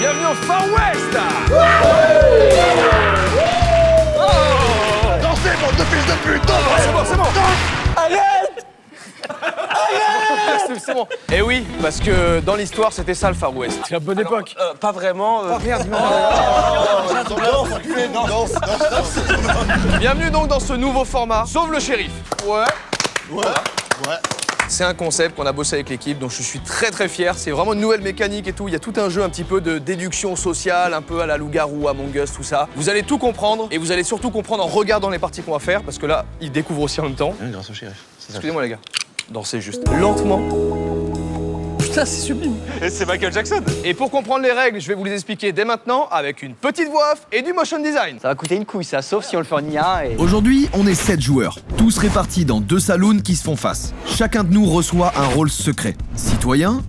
Bienvenue au Far West. Dansez, bande de fils de pute! C'est bon. C'est bon. Et oui, parce que dans l'histoire, c'était ça le Far West. C'est la bonne époque. Pas vraiment. Merde, Danse, enculé, danse! Bienvenue donc dans ce nouveau format, Sauve le shérif. Ouais. Ouais. C'est un concept qu'on a bossé avec l'équipe, dont je suis très fier. C'est vraiment une nouvelle mécanique et tout. Il y a tout un jeu un petit peu de déduction sociale, un peu à la loup-garou, Among Us, tout ça. Vous allez tout comprendre et vous allez surtout comprendre en regardant les parties qu'on va faire, parce que là, ils découvrent aussi en même temps. Grâce au shérif. Excusez-moi les gars. Dansez juste lentement. Putain, c'est sublime. Et c'est Michael Jackson. Et pour comprendre les règles, je vais vous les expliquer dès maintenant avec une petite voix off et du motion design. Ça va coûter une couille, ça, sauf si on le fait en IA et... Aujourd'hui, on est 7 joueurs, tous répartis dans 2 saloons qui se font face. Chacun de nous reçoit un rôle secret. Citoyen,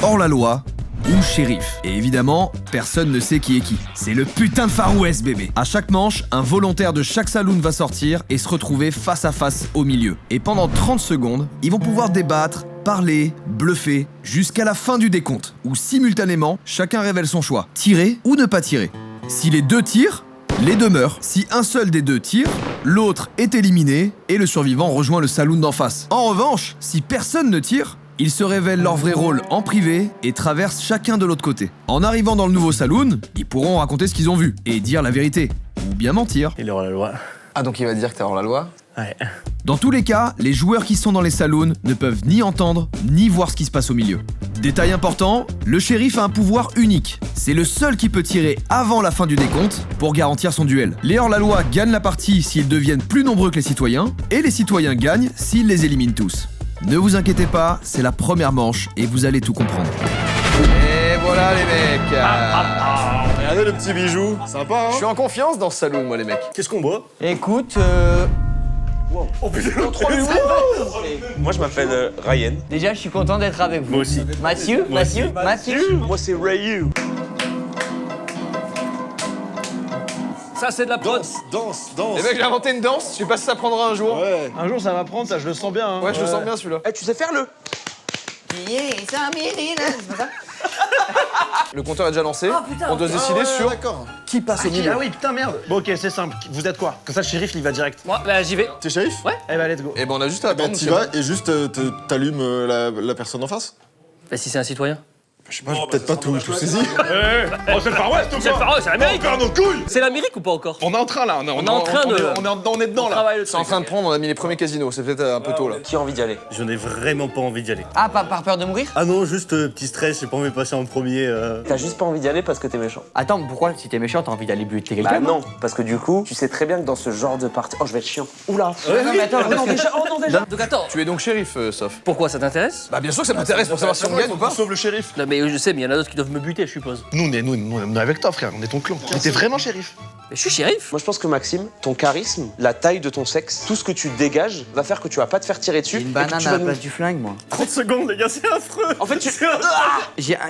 hors-la-loi ou shérif. Et évidemment, personne ne sait qui est qui. C'est le putain de Far West, bébé. À chaque manche, un volontaire de chaque saloon va sortir et se retrouver face à face au milieu. Et pendant 30 secondes, ils vont pouvoir débattre, parler, bluffer, jusqu'à la fin du décompte, où simultanément, chacun révèle son choix. Tirer ou ne pas tirer. Si les deux tirent, les deux meurent. Si un seul des deux tire, l'autre est éliminé et le survivant rejoint le saloon d'en face. En revanche, si personne ne tire, ils se révèlent leur vrai rôle en privé et traversent chacun de l'autre côté. En arrivant dans le nouveau saloon, ils pourront raconter ce qu'ils ont vu et dire la vérité. Ou bien mentir. Il est hors la loi. Ah, donc il va dire que t'es hors la loi? Ouais. Dans tous les cas, les joueurs qui sont dans les saloons ne peuvent ni entendre, ni voir ce qui se passe au milieu. Détail important, le shérif a un pouvoir unique. C'est le seul qui peut tirer avant la fin du décompte pour garantir son duel. Les hors-la-loi gagnent la partie s'ils deviennent plus nombreux que les citoyens, et les citoyens gagnent s'ils les éliminent tous. Ne vous inquiétez pas, c'est la première manche et vous allez tout comprendre. Et voilà les mecs. Regardez le petit bijou, sympa, Je hein? suis en confiance dans ce saloon, moi les mecs. Qu'est-ce qu'on boit? Écoute, Oh putain, Moi, je m'appelle Ryan. déjà, je suis content d'être avec vous. Moi aussi. Mathieu. Moi, c'est Rayu. Ça, c'est de la prod. Danse! Les mecs, j'ai inventé une danse, je sais pas si ça prendra un jour. Ouais. Un jour, ça va prendre, ça, je le sens bien. Hein. Ouais, je le sens bien celui-là. Eh, tu sais faire le? Le compteur est déjà lancé. On doit se Ah décider ouais, sur d'accord. qui passe au milieu. Ah oui, putain, merde. Bon, ok, c'est simple. Vous êtes quoi? Comme ça, le shérif, il va direct. Moi, bah, j'y vais. T'es shérif? Eh ben, let's go. Et ben on a juste à Bah attendre. t'y vas et juste t'allumes la personne en face? Bah, si c'est un citoyen. Je sais pas, j'ai peut-être pas tout saisi. Oh, c'est le Far West ou C'est le Far West, c'est l'Amérique. Encore nos couilles! C'est l'Amérique ou pas encore? On est en train, là. On est en train de... On est dedans, là. travaille le C'est en truc. train de prendre, on a mis les premiers casinos, c'est peut-être un peu tôt là. Qui a envie d'y aller? Je n'ai vraiment pas envie d'y aller. Ah, par peur de mourir? Ah non, juste petit stress, j'ai pas envie de passer en premier. T'as juste pas envie d'y aller parce que t'es méchant. Attends, pourquoi si t'es méchant, t'as envie d'aller buter Bah quelqu'un? non, parce que du coup, tu sais très bien que dans ce genre de partie... Oh, je vais être chiant. Oula. Non, mais attends, parce que- Oh non, déjà. Donc attends, Tu es donc shérif, Soph. pourquoi ça t'intéresse? Bah bien sûr que ça m'intéresse pour savoir si on gagne ou pas. Sauve le shérif. Non, mais je sais, mais il y en a d'autres qui doivent me buter, je suppose. Nous, on est avec toi, frère. On est ton clan. Mais t'es vraiment shérif? Mais je suis shérif. Moi, je pense que Maxime, ton charisme, la taille de ton sexe, tout ce que tu dégages va faire que tu vas pas te faire tirer dessus. J'ai une et que banane tu à vas la place du flingue, moi. 30 secondes, les gars, c'est affreux. En fait, tu...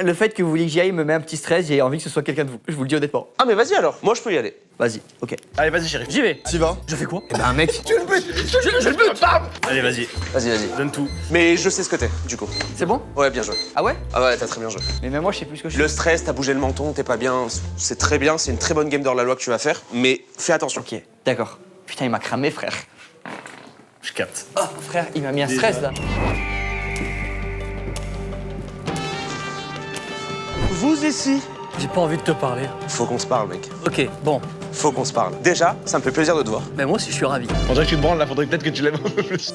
Le fait que vous vouliez que j'y aille me met un petit stress, j'ai envie que ce soit quelqu'un de vous. Je vous le dis honnêtement. Ah, mais vas-y alors. Moi, je peux y aller. Vas-y, ok. Allez, vas-y, shérif. J'y vais. T'y vas? Je fais quoi? Bah mec, Je le bute. Bam. Allez, vas-y. Vas-y, vas-y. Donne tout. Mais je sais ce que t'es, du coup. C'est bon? Ouais, bien joué. Ah ouais? Ah ouais, t'as très bien joué. Mais même moi, je sais plus ce que je suis. Le stress, t'as bougé le menton, t'es pas bien. C'est très bien, c'est une très bonne game d'hors la loi que tu vas faire. Mais fais attention. Ok, d'accord. Putain, il m'a cramé, frère. Je capte. Oh, frère, il m'a mis un stress, là. Vous ici. J'ai pas envie de te parler. Faut qu'on se parle, mec. Ok, bon. Faut qu'on se parle. Déjà, ça me fait plaisir de te voir. Mais moi aussi, je suis ravi. Faudrait que tu te branles, là. Faudrait peut-être que tu lèves un peu plus.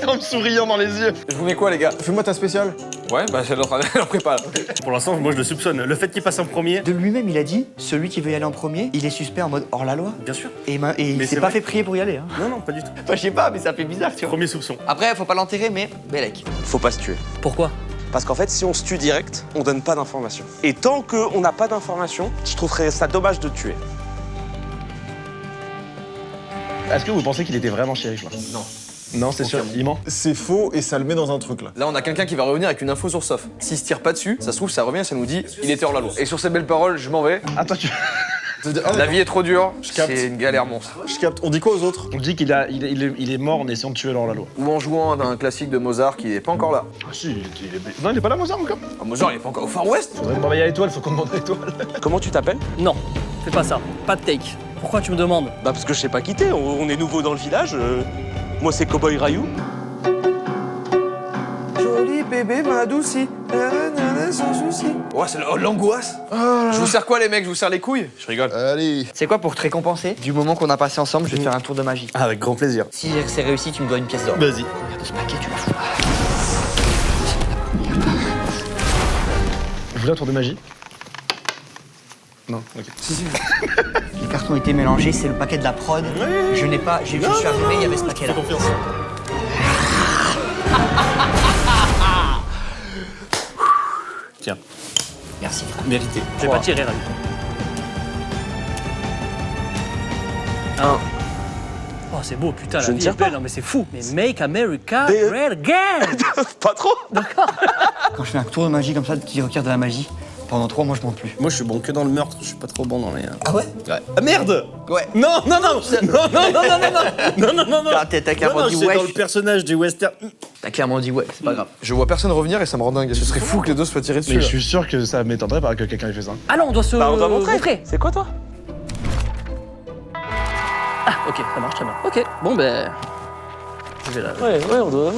En me souriant dans les yeux. je vous mets quoi les gars? Fais-moi ta spéciale. Ouais, bah c'est l'autre, elle en prépare là. Pour l'instant, moi, je le soupçonne. Le fait qu'il passe en premier, De lui-même, il a dit, celui qui veut y aller en premier, il est suspect en mode hors la loi. bien sûr. Et il Mais s'est c'est pas vrai. fait prier pour y aller, hein. Non, non, pas du tout. Enfin, je sais pas, mais ça fait bizarre, tu vois. Premier soupçon. Après, faut pas l'enterrer, mais Bellec. Faut pas se tuer. Pourquoi? Parce qu'en fait, si on se tue direct, on donne pas d'informations. Et tant qu'on n'a pas d'informations, je trouverais ça dommage de tuer. Est-ce que vous pensez qu'il était vraiment shérif, là? Non. Non, c'est sûr. Il ment. C'est faux et ça le met dans un truc là. Là on a quelqu'un qui va revenir avec une info sur Soph. S'il se tire pas dessus, ça se trouve ça revient, ça nous dit il était hors la loi. Et sur ces belles paroles, je m'en vais. Attends, tu... La vie est trop dure, capte. c'est une galère monstre. Je capte. On dit quoi aux autres? On dit qu'il est mort en essayant de tuer Hors-la-Loi. Ou en jouant à un classique de Mozart qui est pas encore là. Ah si, non, il est pas là, Mozart, encore. Ah, Mozart, il est pas encore au Far West. Faudrait demander à l'étoile, faut qu'on demande à l'étoile. Comment tu t'appelles? Non, fais pas ça. Pas de take. Pourquoi tu me demandes? Bah parce que je sais pas quitter, on est nouveau dans le village. Moi c'est Cowboy Rayou. Joli bébé m'a adouci, sans souci. Ouais, c'est l'angoisse. Je vous sers quoi les mecs? Je vous sers les couilles? Je rigole. Allez. C'est quoi, pour te récompenser du moment qu'on a passé ensemble, je vais te faire un tour de magie. Ah, avec grand plaisir. Si c'est réussi, tu me dois une pièce d'or. Vas-y. Regarde ce paquet, tu la fous. Vous voulez un tour de magie? Non, ok. Les cartons ont été mélangés, c'est le paquet de la prod. Je n'ai pas, je suis arrivé, il y avait ce paquet-là. Confiance. Tiens, Merci. mérité. Je vais pas tirer, Ravi. Oh, c'est beau, putain, Je la ne vie tire est belle, pas. non, mais c'est fou. Mais make America Mais, great again. Pas trop. Quand je fais un tour de magie comme ça, qui requiert de la magie, pendant 3 mois, je monte plus. Moi, je suis bon que dans le meurtre, je suis pas trop bon dans les. Ah ouais? Ah merde! Ouais. Non, non, non! Non, non, non, non, non, non, non, non! Ah, t'as clairement Non, non, dit c'est ouais. dans le personnage du western. T'as clairement dit ouais, c'est pas grave. Je vois personne revenir et ça me rend dingue. Ce serait fou que les deux se soient tirés dessus. Mais là. je suis sûr que ça m'étonnerait pas que quelqu'un ait fait ça. Ah non, on doit se Bah on doit montrer. C'est quoi toi? Ah, ok, ça marche très bien. Ok, bon ben. Je vais là. Ouais, on doit.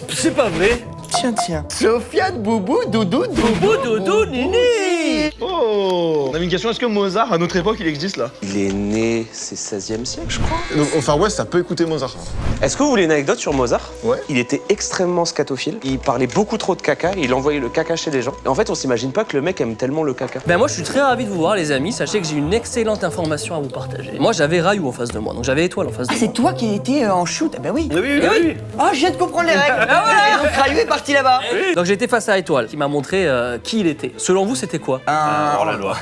C'est pas vrai. Tiens, tiens. Sofiane, Boubou, Doudou, Boubou, doudou, nini. Oh! On avait une question, est-ce que Mozart, à notre époque, il existe là? Il est né, c'est 16e siècle, je crois. Au Far West, ça peut écouter Mozart. Est-ce que vous voulez une anecdote sur Mozart? Ouais. Il était extrêmement scatophile. Il parlait beaucoup trop de caca. Il envoyait le caca chez les gens. Et en fait, on s'imagine pas que le mec aime tellement le caca. Ben moi je suis très ravi de vous voir les amis, sachez que j'ai une excellente information à vous partager. Moi j'avais Rayou en face de moi, donc j'avais Étoile en face de Ah, moi. c'est toi qui étais en shoot? Eh ben oui. Oui, oui, Eh oui. Oh, je viens de comprendre les règles. Et donc, Rayou est parti là-bas. Donc j'étais face à Étoile, qui m'a montré qui il était. Selon vous c'était quoi? Hors-la-loi.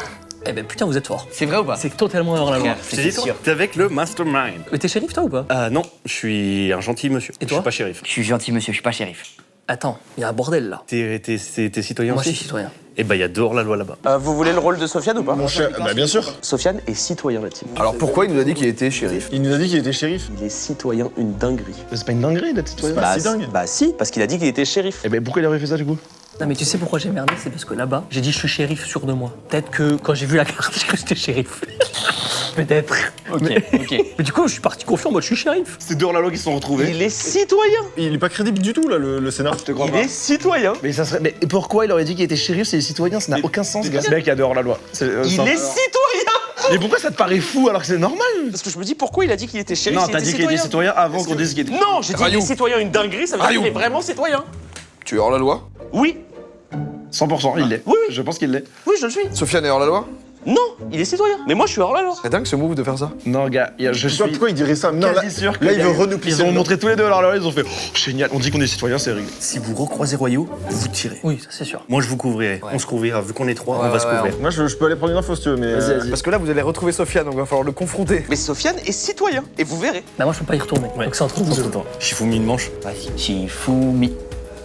Eh ben putain vous êtes fort. C'est vrai ou pas? C'est totalement hors la loi. C'est dit, toi? T'es avec le mastermind. Mais t'es shérif toi ou pas? Non, je suis un gentil monsieur. Et Je toi? suis pas shérif. Je suis gentil, monsieur, je suis pas shérif. Attends, il y a un bordel là. T'es citoyen Moi je aussi? suis citoyen. Eh ben, il y a dehors la loi là-bas. Vous voulez le rôle de Sofiane ou pas? Mon cher, bah bien sûr. Sofiane est citoyen, la team. Alors pourquoi il nous a dit qu'il était shérif? Il nous a dit qu'il était shérif. Il est citoyen, une dinguerie. C'est pas une dinguerie d'être citoyen? Bah, si dingue. Bah si, parce qu'il a dit qu'il était shérif. Eh ben pourquoi il aurait fait ça du coup? Non mais tu sais pourquoi j'ai merdé? C'est parce que là-bas, j'ai dit je suis shérif sûr de moi. Peut-être que quand j'ai vu la carte, j'ai cru que j'étais shérif. Peut-être. Ok, ok. Mais du coup, je suis parti confiant, moi je suis shérif. C'est dehors la loi qui se sont retrouvés. Il est citoyen. Il est pas crédible du tout là, le scénar. Je te crois Il est citoyen. Mais ça serait. Mais pourquoi il aurait dit qu'il était shérif, c'est les citoyens? Ça n'a aucun sens, gars. Ce mec, il y a dehors la loi. Il est citoyen. Mais pourquoi ça te paraît fou alors que c'est normal? Parce que je me dis pourquoi il a dit qu'il était shérif. Non, s'il t'as était dit qu'il était citoyen avant qu'on dise qu'il était. Non, j'ai dit qu'il Rayou. est citoyen, une dinguerie, ça veut dire Rayou. qu'il est vraiment citoyen. Tu es hors la loi? Oui, 100%, il l'est. Oui, oui. Je pense qu'il l'est. oui, je le suis. Sofiane est hors la loi? Non, il est citoyen. Mais moi, je suis hors la loi. C'est dingue ce move de faire ça. Non, gars, je suis. Pourquoi il dirait ça? Non, là, quasi sûr que là, il y a veut eu- renouplier. Ils ont montré tous les deux leur loi, ils ont fait oh, génial, on dit qu'on est citoyen, c'est rigolo. Si vous recroisez Royaux, vous tirez. Oui, ça c'est sûr. Moi, je vous couvrirai. On se couvrira. Vu qu'on est trois, on va se ouais, couvrir. Moi, je peux aller prendre une info si tu veux, mais. Parce que là vous allez retrouver Sofiane, donc il va falloir le confronter. Mais Sofiane est citoyen. Et vous verrez. Bah moi je peux pas y retourner. Ouais. Donc c'est entre vous deux. Attends, Shifumi une manche. Vas-y, Shifumi.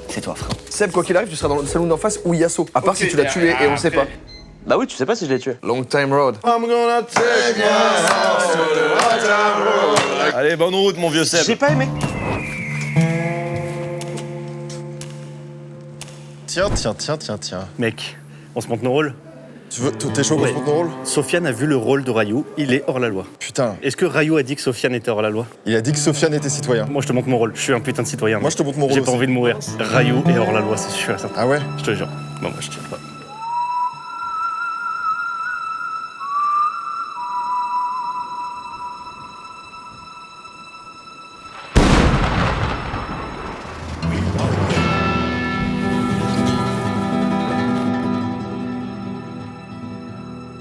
C'est toi, frère. Seb, quoi qu'il arrive, tu seras dans le salon d'en face où il y a So. À part si tu l'as tué et on sait pas. Bah oui, tu sais pas si je l'ai tué. Long time road. Allez, bonne route, mon vieux Seb. J'ai pas aimé. Tiens, tiens, tiens, tiens, tiens. Mec, on se montre nos rôles. Tu veux, t'es chaud qu'on se montre nos rôles? Sofiane a vu le rôle de Rayou, il est hors la loi. Putain, Est-ce que Rayou a dit que Sofiane était hors la loi? il a dit que Sofiane était citoyen. Moi, je te montre mon rôle. Je suis un putain de citoyen. Moi, je te montre mon rôle J'ai pas aussi. envie de mourir. Rayou est hors la loi, c'est sûr et certain. Ah ouais? Je te jure. Non, moi, je tire pas.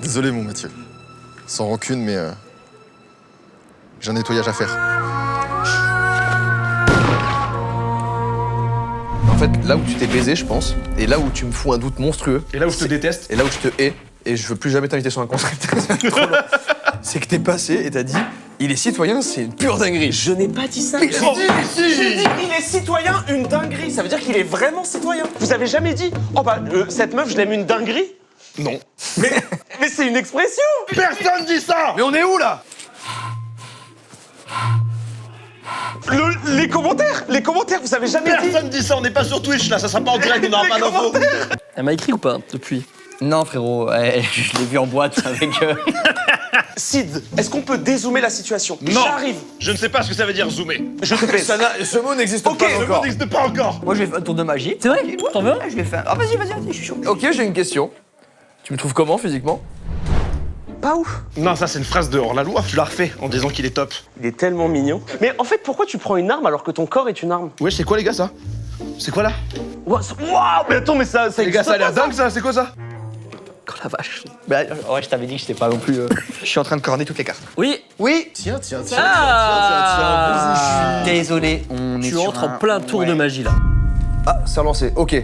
Désolé, mon Mathieu. Sans rancune, mais j'ai un nettoyage à faire. En fait, là où tu t'es baisé, je pense, et là où tu me fous un doute monstrueux, Et là où je te déteste, et là où je te hais, et je veux plus jamais t'inviter sur un concept, c'est trop long, c'est que t'es passé et t'as dit il est citoyen, c'est une pure dinguerie. Je n'ai pas dit ça. J'ai dit il est citoyen, une dinguerie. Ça veut dire qu'il est vraiment citoyen. Vous avez jamais dit oh bah cette meuf, je l'aime une dinguerie? Non. Mais c'est une expression. Personne dit ça. Mais on est où là? Les commentaires, vous savez jamais dit. Personne dit ça, on n'est pas sur Twitch là, ça sera pas en direct, on n'aura pas d'infos. Elle m'a écrit ou pas depuis? Non, frérot, je l'ai vu en boîte avec. Sid, est-ce qu'on peut dézoomer la situation? Non. J'arrive. Je ne sais pas ce que ça veut dire zoomer. Je te pèse. Ce mot n'existe Ok, pas ce Le encore. mot n'existe pas encore. Moi, je vais faire un tour de magie. C'est vrai? T'en veux un? Je vais faire. Ah, vas-y, je suis chaud. Ok, j'ai une question. Tu me trouves comment physiquement? Pas ouf. Non, ça c'est une phrase de hors-la-loi. Tu l'as refait en disant qu'il est top. Il est tellement mignon. Mais en fait, pourquoi tu prends une arme alors que ton corps est une arme? Ouais, c'est quoi les gars ça? C'est quoi là? Waouh, mais attends, mais ça Les gars, ça a l'air existe pas, dingue ça, c'est quoi ça? Oh la vache. Bah, ouais, je t'avais dit que j'étais pas non plus. Je suis en train de corner toutes les cartes. Oui. Oui. Tiens. Ah. Désolé, on est Tu sur rentres en un- plein tour Ouais. de magie là. Ah, c'est relancé. Ok.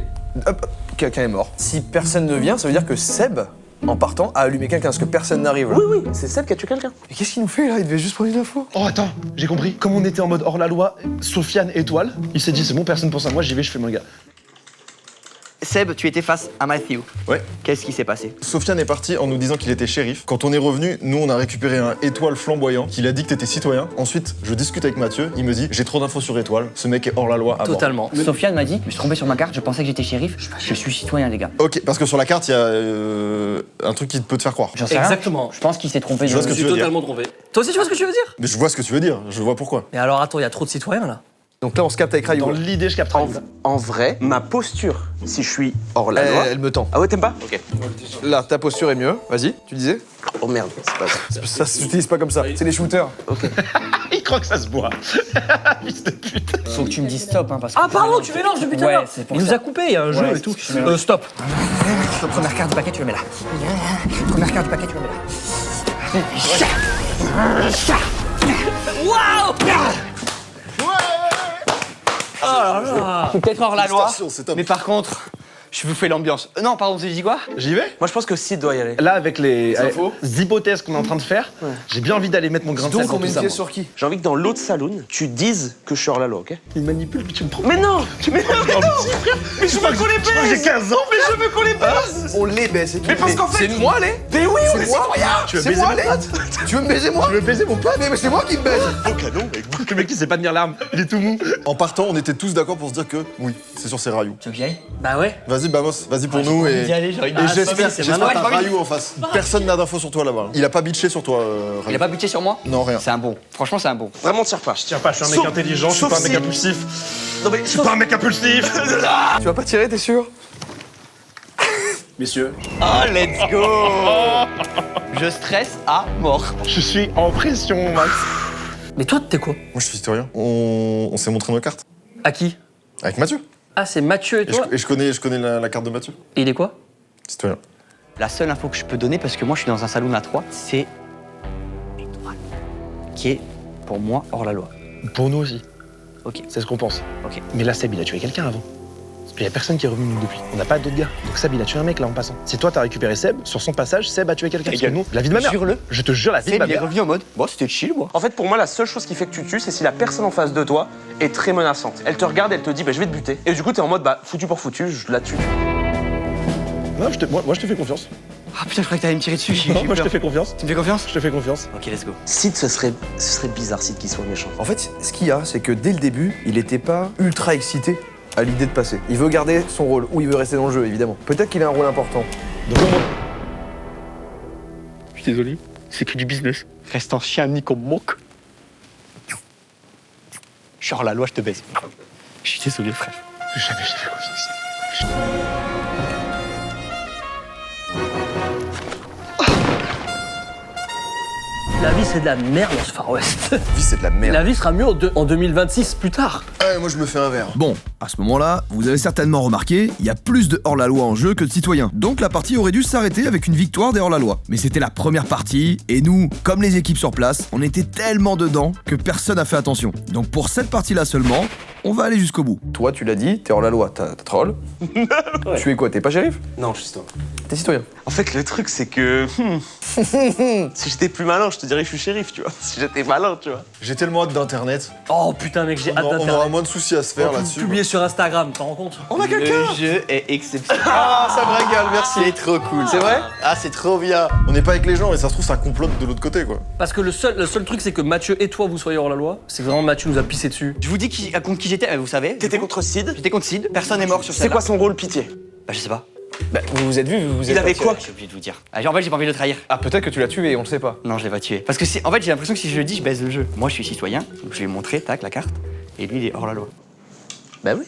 Hop, quelqu'un est mort. Si personne ne vient, ça veut dire que Seb, en partant, a allumé quelqu'un parce que personne n'arrive. là. Oui, c'est celle qui a tué quelqu'un. Mais qu'est-ce qu'il nous fait là? Il devait juste prendre une info. Oh attends, j'ai compris. Comme on était en mode hors-la-loi, Sofiane étoile, il s'est dit c'est bon, personne pour ça. Moi j'y vais, je fais mon gars. Seb, tu étais face à Matthew. Ouais. Qu'est-ce qui s'est passé? Sofiane est parti en nous disant qu'il était shérif. Quand on est revenu, nous on a récupéré un étoile flamboyant qu'il a dit que t'étais citoyen. Ensuite, je discute avec Mathieu, il me dit j'ai trop d'infos sur étoile, ce mec est hors la loi à mort. Totalement. Sofiane m'a dit, je me suis trompé sur ma carte, je pensais que j'étais shérif. Je suis citoyen, les gars. Ok, parce que sur la carte, il y a un truc qui peut te faire croire. J'en sais rien. Exactement. Je pense qu'il s'est trompé. Je vois ce Je que suis tu veux dire. totalement trompé. Toi aussi, tu vois ce que tu veux dire? Mais je vois ce que tu veux dire, je vois pourquoi. Mais alors attends, il y a trop de citoyens là. Donc là, on se capte avec Rayou. Dans l'idée, je capte. En vrai, ma posture, si je suis hors la loi. Elle me tend. Ah ouais, t'aimes pas? Ok. Là, ta posture est mieux. Vas-y, tu disais? Oh merde, c'est pas ça. Ça s'utilise pas comme ça. C'est les shooters. Il croit que ça se boit. Fils de pute. Faut que tu me dises stop, hein, parce que. Ah pardon, tu mélanges depuis tout à Ouais, l'heure. c'est pour Il nous ça. a coupé, il y a un jeu Ouais, et tout. je mélange. Stop. Première carte du paquet, tu le mets là. Première carte du paquet, tu le mets là. Waouh! Oh là là. Peut-être hors la loi. Félicitations, c'est top. Mais par contre, je vous fais l'ambiance. Non, pardon, tu dis quoi? J'y vais? Moi, je pense que Sid doit y aller. Là, avec les infos. hypothèses qu'on est en train de faire, j'ai bien envie d'aller mettre mon grain de sel Donc, dans on met tout une ça. pièce moi. sur qui? J'ai envie que dans l'autre saloon, tu dises que je suis hors la loi, ok? Il manipule, puis tu me prends. Mais non! Mais je veux qu'on les Je crois que j'ai baise! 15 ans. Mais je veux qu'on les baise! On les baise. Mais parce qu'en fait- C'est moi, les? Mais oui, on C'est est moi? citoyens! Tu veux C'est baiser moi, mon les? pote? Tu veux me baiser moi? Tu veux baiser mon pote? Mais c'est moi qui me baise. Au canon, mec. Le mec, il sait pas tenir l'arme. Il est tout mou. En partant, on était tous d'accord pour se dire que oui, c'est sûr, c'est Rayou. Tu veux que j'y aille? Bah ouais. Vas-y, Bamos, vas-y pour nous et. d'y aller, j'ai envie de- Et Ah, j'espère Sophie, c'est j'espère maintenant. que t'as Rayou en face. Personne n'a d'infos sur toi là-bas. Il a pas bitché sur toi, Il Rayou. a pas buté sur moi? Non, rien. C'est un bon. Franchement, c'est un bon. Vraiment, tire pas. Tiens pas, je suis un mec Sauf- intelligent, je suis sauf pas un mec si- impulsif. Non, mais Je suis pas un mec impulsif. Tu vas pas tirer, t'es sûr? Messieurs, Oh, let's go! Je stresse à mort. je suis en pression, Max. Mais toi, t'es quoi? Moi, je suis citoyen. On s'est montré nos cartes. À qui? Avec Mathieu. Ah, c'est Mathieu et Et toi? je connais la carte de Mathieu. Et il est quoi? Citoyen. La seule info que je peux donner, parce que moi je suis dans un salon à 3, c'est l'étoile. Qui est, pour moi, hors la loi. Pour nous aussi. Ok. C'est ce qu'on pense. Ok. Mais là, Seb, il a tué quelqu'un avant. Parce qu'il y a personne qui est revenu nous depuis. On n'a pas d'autres gars. Donc Seb, il a tué un mec là en passant. Si toi, t'as récupéré Seb, sur son passage, Seb a tué quelqu'un. Parce que nous, la vie de ma mère. Jure-le. Je te jure, la vie de Seb, ma il est mère. revenu en mode, bon, c'était chill, moi. En fait, pour moi, la seule chose qui fait que tu tues, c'est si la personne en face de toi est très menaçante. Elle te regarde, elle te dit, bah, je vais te buter. Et du coup, t'es en mode, bah, foutu pour foutu, je la tue. Non, moi, je te fais confiance. Ah putain, je croyais que t'allais me tirer dessus. j'ai Non, moi, je peur. te fais confiance. Tu me fais confiance? Je te fais confiance. Ok, let's go. Sid, ce serait bizarre, Sid, qu'il soit méchant. En fait, ce qu'il y a, c'est que dès le début, il était pas ultra excité à l'idée de passer. Il veut garder son rôle, ou il veut rester dans le jeu, évidemment. Peut-être qu'il a un rôle important. Donc, moi, Je suis désolé, c'est que du business. Reste en chien, ni qu'on me moque. Je suis hors la loi, je te baise. Je suis désolé, frère. jamais je t'ai fait confiance. La vie, c'est de la merde dans ce Far West. Vie, c'est de la merde. La vie sera mieux en 2026 plus tard. Ouais, moi, je me fais un verre. Bon, à ce moment-là, vous avez certainement remarqué, il y a plus de hors-la-loi en jeu que de citoyens. Donc la partie aurait dû s'arrêter avec une victoire des hors-la-loi. Mais c'était la première partie, et nous, comme les équipes sur place, on était tellement dedans que personne n'a fait attention. Donc pour cette partie-là seulement, on va aller jusqu'au bout. Toi, tu l'as dit, t'es hors la loi, t'as troll. Tu es quoi, t'es pas shérif? Non, je suis toi. T'es citoyen. En fait, le truc, c'est que. Si j'étais plus malin, je te dirais que je suis shérif, tu vois. Si j'étais malin, tu vois. J'ai tellement hâte d'Internet. Oh putain, mec, j'ai hâte On aura d'internet. moins de soucis à se faire là-dessus. Publier sur Instagram, t'en rends compte? On a quelqu'un. Le jeu est exceptionnel. Ah, ça me régale, merci. C'est trop cool. C'est vrai? Ah, c'est trop bien. On n'est pas avec les gens et ça se trouve, ça complote de l'autre côté, quoi. Parce que le seul truc, c'est que Mathieu et toi, vous soyez hors la loi. C'est que vraiment Mathieu nous a pissé dessus. Je vous dis contre qui j'étais, vous savez. T'étais contre Sid? J'étais contre Sid, personne n'est mort sur C'est celle-là. quoi son rôle, pitié? Bah, je sais pas. Bah, vous vous êtes vu, vous vous êtes Il avait pas quoi? tiré. J'ai oublié de vous dire. Ah, en fait, j'ai pas envie de le trahir. Ah, peut-être que tu l'as tué, on le sait pas. Non, je l'ai pas tué. Parce que en fait, j'ai l'impression que si je le dis, je baisse le jeu. Moi, je suis citoyen, donc je lui ai montré, tac, la carte. Et lui, il est hors la loi. Bah oui.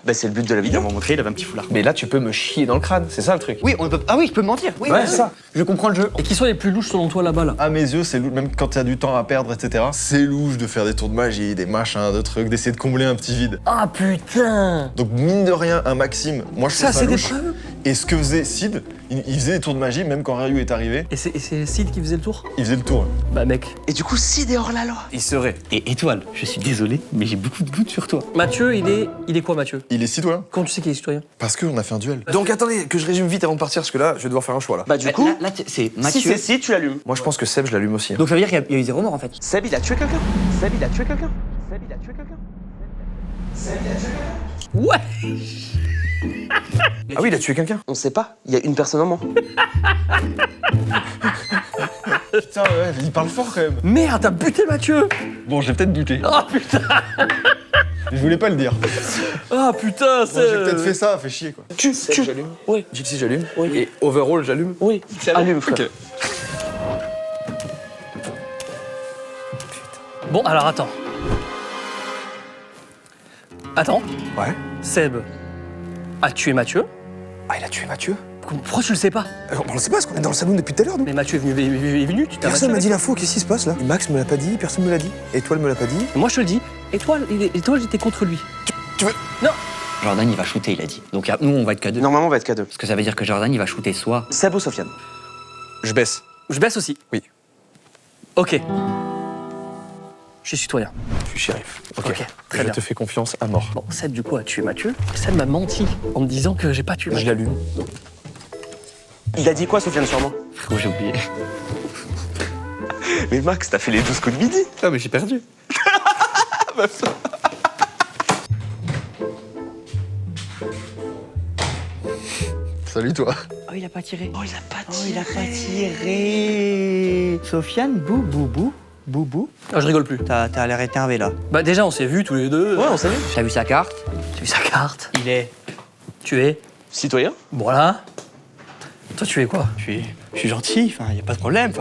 Bah c'est le but de la Il vidéo. m'a montré, il avait un petit foulard. Mais là, tu peux me chier dans le crâne, c'est ça le truc. Oui, on peut. Ah oui, je peux me mentir. Oui, Ouais, oui, c'est ça. Je comprends le jeu. Et qui sont les plus louches selon toi là-bas là? À mes yeux, c'est louche, même quand tu as du temps à perdre, etc. C'est louche de faire des tours de magie, des machins, de trucs, d'essayer de combler un petit vide. Ah putain! Donc, mine de rien, un Maxime, moi je trouve Ça, ça c'est des louche. preuves? Et ce que faisait Sid, il faisait des tours de magie, même quand Ryu est arrivé, Et c'est Sid qui faisait le tour? il faisait le tour. Bah mec. Et du coup, Sid est hors la loi. Il serait. Et Étoile, je suis désolé, mais j'ai beaucoup de doutes sur toi. Mathieu, il est quoi Mathieu? Il est citoyen. Comment tu sais qu'il est citoyen? Parce qu'on a fait un duel. Donc attendez, que je résume vite avant de partir, parce que là, je vais devoir faire un choix là. Bah du coup, Là, c'est si Mathieu. c'est Sid, tu l'allumes. Moi, je pense que Seb, je l'allume aussi. hein. Donc ça veut dire qu'il y a eu 0 mort en fait. Seb, il a tué quelqu'un. Seb, il a tué quelqu'un. Seb, il a tué quelqu'un. Ouais! Ah oui, il a tué quelqu'un. On sait pas. Il y a une personne en moins. Putain, ouais, il parle fort quand même. Merde, t'as buté Mathieu! Bon, j'ai peut-être buté. Ah putain! Je voulais pas le dire. Ah putain, Bon, j'ai peut-être fait ça, fait chier quoi. Seb, j'allume. Oui. Gypsy, j'allume. Oui. Et overall, j'allume. Oui. Allume, frère. Ok. Bon, alors attends. Attends. Ouais. Seb a tué Mathieu. Ah, il a tué Mathieu. Pourquoi tu le sais pas? On le sait pas, parce qu'on est dans le salon depuis tout à l'heure, nous. Mais Mathieu est venu, tu t'as Personne m'a Mathieu dit l'info, qu'est-ce qui se passe là? Max me l'a pas dit, personne me l'a dit. Étoile me l'a pas dit. avec. Moi je te le dis, Étoile, j'étais contre lui. Tu veux. Jordan, il va shooter, il a dit. Donc nous, on va être qu'à 2. Normalement, on va être qu'à deux. Parce que ça veut dire que Jordan, il va shooter soit. Seb ou Sofiane? Je baisse. Je baisse aussi. Oui. Ok. Je suis citoyen. Je suis shérif. Ok, très je bien. te fais confiance à mort. Bon, Seb du coup a tué Mathieu. Seb m'a menti en me disant que j'ai pas tué Je Mathieu. l'allume. Il a dit quoi, Sofiane, sur moi? Frérot, j'ai oublié. Mais Max, t'as fait les 12 coups de midi. Ah, mais j'ai perdu. Salut toi. Oh, il a pas tiré. Oh, il a pas tiré. Oh, il a pas tiré. Sofiane, boubou. Ah, je rigole plus. T'as l'air énervé là. Bah déjà on s'est vus tous les deux. Ouais, on savait. T'as vu sa carte? J'ai vu sa carte. Il est. Tu es. Citoyen? Voilà. Toi tu es quoi? Je suis gentil, enfin, y a pas de problème.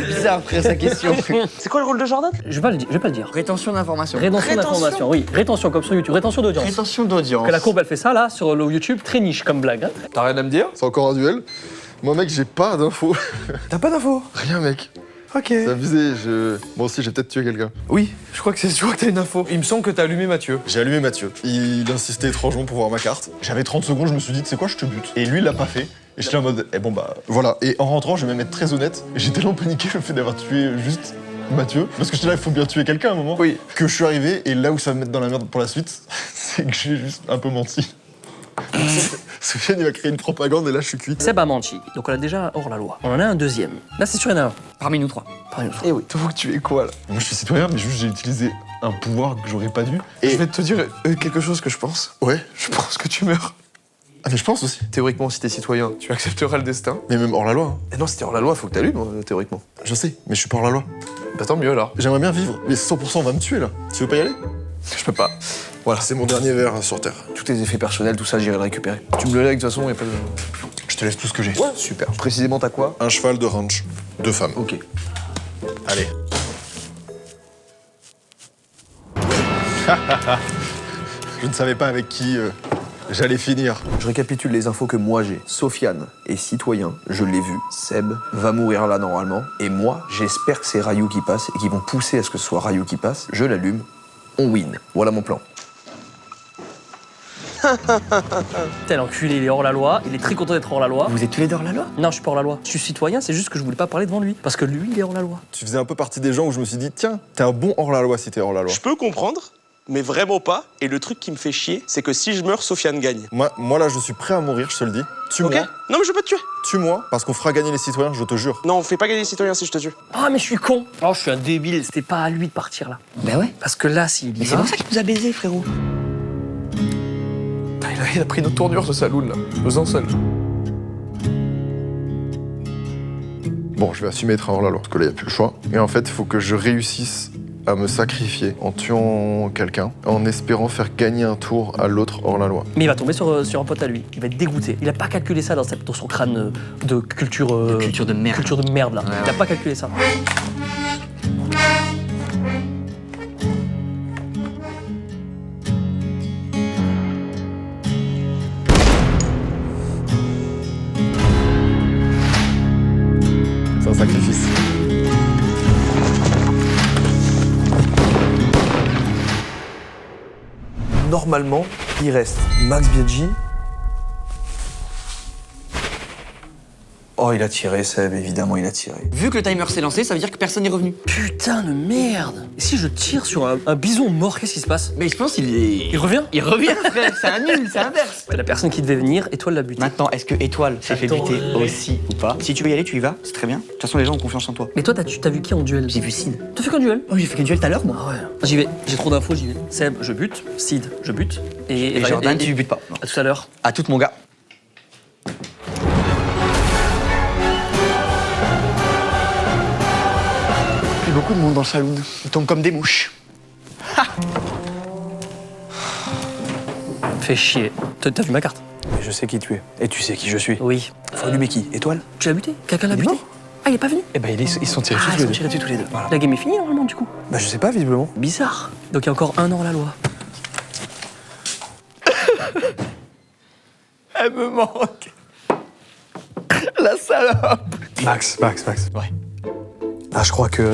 Bizarre après sa question. C'est quoi le rôle de Jordan? Je vais pas le dire. Rétention d'information. Rétention d'information, oui. Rétention comme sur YouTube. Rétention d'audience. Rétention d'audience. Que la courbe elle fait ça là sur le YouTube, très niche comme blague. Hein. T'as rien à me dire? C'est encore un duel. Moi mec, j'ai pas d'infos. T'as pas d'infos? Rien mec. Ok. C'est abusé, moi aussi j'ai peut-être tué quelqu'un. Oui, je crois que t'as une info. Il me semble que t'as allumé Mathieu. J'ai allumé Mathieu. Il insistait étrangement pour voir ma carte. J'avais 30 secondes, je me suis dit, tu sais quoi, je te bute. Et lui, il l'a pas fait. Et j'étais en mode, eh bon bah, voilà. Et en rentrant, je vais même être très honnête, j'ai tellement paniqué le fait d'avoir tué juste Mathieu. Parce que j'étais là, il faut bien tuer quelqu'un à un moment. Oui. Que je suis arrivé, et là où ça va me mettre dans la merde pour la suite, c'est que j'ai juste un peu menti. Sofiane, il va créer une propagande, et là, je suis cuit. Seb a menti. Donc on a déjà hors la loi. On en a un deuxième. Là c'est sûr il y en a un. Parmi nous trois. Par exemple. Eh oui. T'avoues que tu es quoi là? Moi, je suis citoyen, mais juste j'ai utilisé un pouvoir que j'aurais pas dû. Et Je vais te dire quelque chose que je pense. ouais. Je pense que tu meurs. Ah, mais je pense aussi. Théoriquement, si t'es citoyen, tu accepteras le destin. Mais même hors la loi. Et non, si t'es hors la loi, faut que t'allumes, théoriquement. Je sais, mais je suis pas hors la loi. Bah tant mieux alors. J'aimerais bien vivre, mais 100% va me tuer là. Tu veux pas y aller? Je peux pas. Voilà, C'est mon dernier verre sur Terre. tous tes effets personnels, tout ça, j'irai le récupérer. Tu me le lègues de toute façon, y a pas de. Je te laisse tout ce que j'ai. Ouais, super. Précisément, t'as quoi? Un cheval de ranch. 2 femmes. Ok. Allez. Je ne savais pas avec qui j'allais finir. Je récapitule les infos que moi j'ai. Sofiane est citoyen, je l'ai vu. Seb va mourir là normalement. Et moi, j'espère que c'est Ryu qui passe et qu'ils vont pousser à ce que ce soit Ryu qui passe. Je l'allume, on win. Voilà mon plan. Tel enculé, il est hors la loi. Il est très content d'être hors la loi. Vous êtes tous les deux hors la loi? Non, je suis pas hors la loi. Je suis citoyen, c'est juste que je voulais pas parler devant lui. Parce que lui, il est hors la loi. Tu faisais un peu partie des gens où je me suis dit, tiens, t'es un bon hors-la-loi si t'es hors-la-loi. Je peux comprendre, mais vraiment pas. Et le truc qui me fait chier, c'est que si je meurs, Sofiane gagne. Moi là, je suis prêt à mourir, je te le dis. Tue-moi. Ok? Non, mais je vais pas te tuer. Tue-moi, parce qu'on fera gagner les citoyens, je te jure. Non, on fait pas gagner les citoyens si je te tue. Ah, mais je suis con. Oh, je suis un débile. C'était pas à lui de partir là. Ben ouais. Parce que là, s'il y Mais c'est va... pour ça qu'il nous a baisé, frérot. Putain, il a pris une autre tournure ce saloon là. Je me sens seul. Bon, je vais assumer être hors la loi, parce que là, il n'y a plus le choix. Et en fait, il faut que je réussisse à me sacrifier en tuant quelqu'un, en espérant faire gagner un tour à l'autre hors la loi. Mais il va tomber sur un pote à lui. Il va être dégoûté. Il a pas calculé ça dans son crâne de culture... Culture de merde. Culture de merde là. Ouais, Il a pas calculé ça. C'est un sacrifice. Normalement, il reste Max Biaggi. Oh, il a tiré, Seb, évidemment, il a tiré. Vu que le timer s'est lancé, ça veut dire que personne n'est revenu. Putain de merde. Et si je tire sur un bison mort, qu'est-ce qui se passe? Mais je pense qu'il est... Il revient? Il revient, frère. C'est un nul, c'est inverse. La personne qui devait venir, Étoile l'a buté. Maintenant, est-ce que Étoile s'est fait Attends, buter aussi ou pas? Si tu veux y aller, tu y vas, c'est très bien. De toute façon, les gens ont confiance en toi. Mais toi, t'as vu qui en duel? J'ai vu Sid. T'as fait qu'un duel? Oh, j'ai fait qu'un duel tout à l'heure, moi. Ah ouais. J'y vais. J'ai trop d'infos, j'y vais. Seb, je bute. Sid, je bute. Et Jordan, tu butes pas. Non. À tout à l'heure. À tout, mon gars. Il y a beaucoup de monde dans le saloon. Ils tombent comme des mouches. Fais chier. T'as vu ma carte? Mais je sais qui tu es. Et tu sais qui je suis. Oui. Faut allumer qui? Étoile? Tu l'as buté? Quelqu'un l'a buté? Ah, il est pas venu? Eh ben, ils sont tirés Ah, tous ils les sont deux. tirés dessus tous les deux. Voilà. La game est finie normalement du coup. Bah, je sais pas, visiblement. Bizarre. Donc il y a encore un an la loi. Elle me manque. La salope. Max. Ouais. Ah, je crois qu'il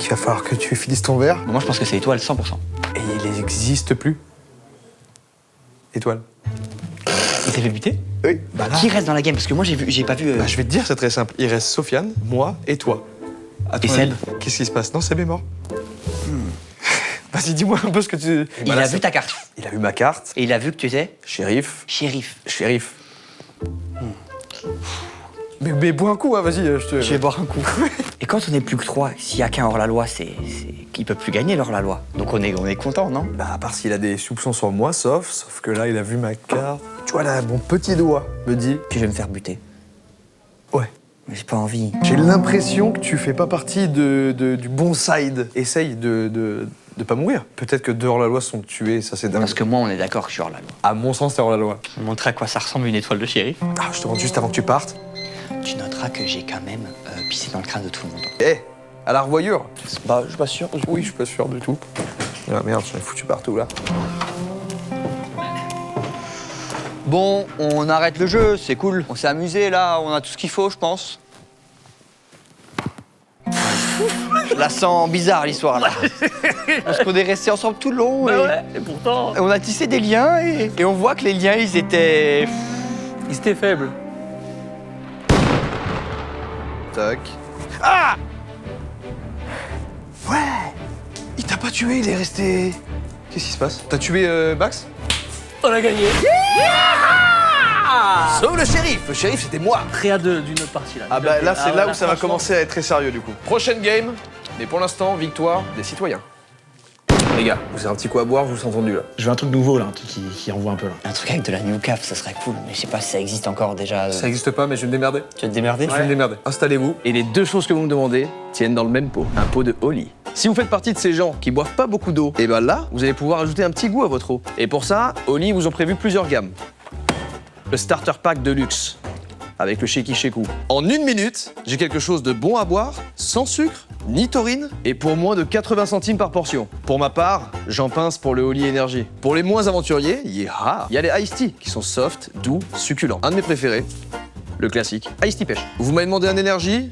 va falloir que tu finisses ton verre. Moi, je pense que c'est Étoile 100%. Et il n'existe plus. Étoile. Il s'est fait buter? Oui. Bah là. Qui reste dans la game? Parce que moi, j'ai pas vu... Bah, je vais te dire, c'est très simple. Il reste Sofiane, moi et toi. À ton Et Seb? avis, qu'est-ce qui se passe? Non, Seb est mort. Vas-y, dis-moi un peu ce que tu... Il Voilà, a vu ta carte. Il a vu ma carte. Et il a vu que tu étais Shérif. shérif. Mais bois un coup, hein, vas-y, je te... Je vais boire un coup. Et quand on n'est plus que 3, s'il y a qu'un hors-la-loi, c'est qu'il peut plus gagner l'hors-la-loi. Donc on est content, non? Bah, à part s'il a des soupçons sur moi, sauf que là, il a vu ma carte. Tu vois, là, mon petit doigt me dit... Puis je vais me faire buter. Ouais. Mais j'ai pas envie. J'ai l'impression que tu fais pas partie du bon side. Essaye de pas mourir. Peut-être que deux hors-la-loi sont tués, ça c'est dingue. Parce que moi, on est d'accord que je suis hors-la-loi. À mon sens, t'es hors-la-loi. Je vais montrer à quoi ça ressemble une étoile de shérif. Ah, je te demande juste avant que tu partes. Tu noteras que j'ai quand même pissé dans le crâne de tout le monde. Eh, à la revoyure. Bah je suis pas sûr. Oui, je suis pas sûr du tout. Ah merde, j'en ai foutu partout là. Bon, on arrête le jeu, c'est cool. On s'est amusé là, on a tout ce qu'il faut, je pense. Je la sens bizarre l'histoire là. Parce qu'on est restés ensemble tout le long. Bah et ouais, et pourtant. on a tissé des liens et on voit que les liens ils étaient. Il était faible. Tac. Ah! Ouais! Il t'a pas tué, il est resté. Qu'est-ce qui se passe? T'as tué Max? On a gagné. Sauve le shérif! Le shérif, c'était moi! Très à deux d'une autre partie là. Ah bah là, c'est là où ça va franchement. commencer à être très sérieux du coup. Prochaine game, mais pour l'instant, victoire des citoyens. Les gars, vous avez un petit coup à boire, je vous ai entendu là. Je veux un truc nouveau là, un truc qui envoie un peu là. Un truc avec de la new caf, ça serait cool. Mais je sais pas si ça existe encore déjà. Ça existe pas, mais je vais me démerder. Tu vas te démerder? Je vais me démerder. Installez-vous. Et les deux choses que vous me demandez tiennent dans le même pot. Un pot de Oli. Si vous faites partie de ces gens qui boivent pas beaucoup d'eau, et ben là, vous allez pouvoir ajouter un petit goût à votre eau. Et pour ça, Oli vous ont prévu plusieurs gammes. Le starter pack de luxe, avec le Sheki Sheku. En 1 minute, j'ai quelque chose de bon à boire, sans sucre, ni taurine, et pour moins de 80 centimes par portion. Pour ma part, j'en pince pour le Oli Energy. Pour les moins aventuriers, il y a les Ice Tea, qui sont soft, doux, succulents. Un de mes préférés, le classique, Ice Tea Pêche. Vous m'avez demandé un énergie,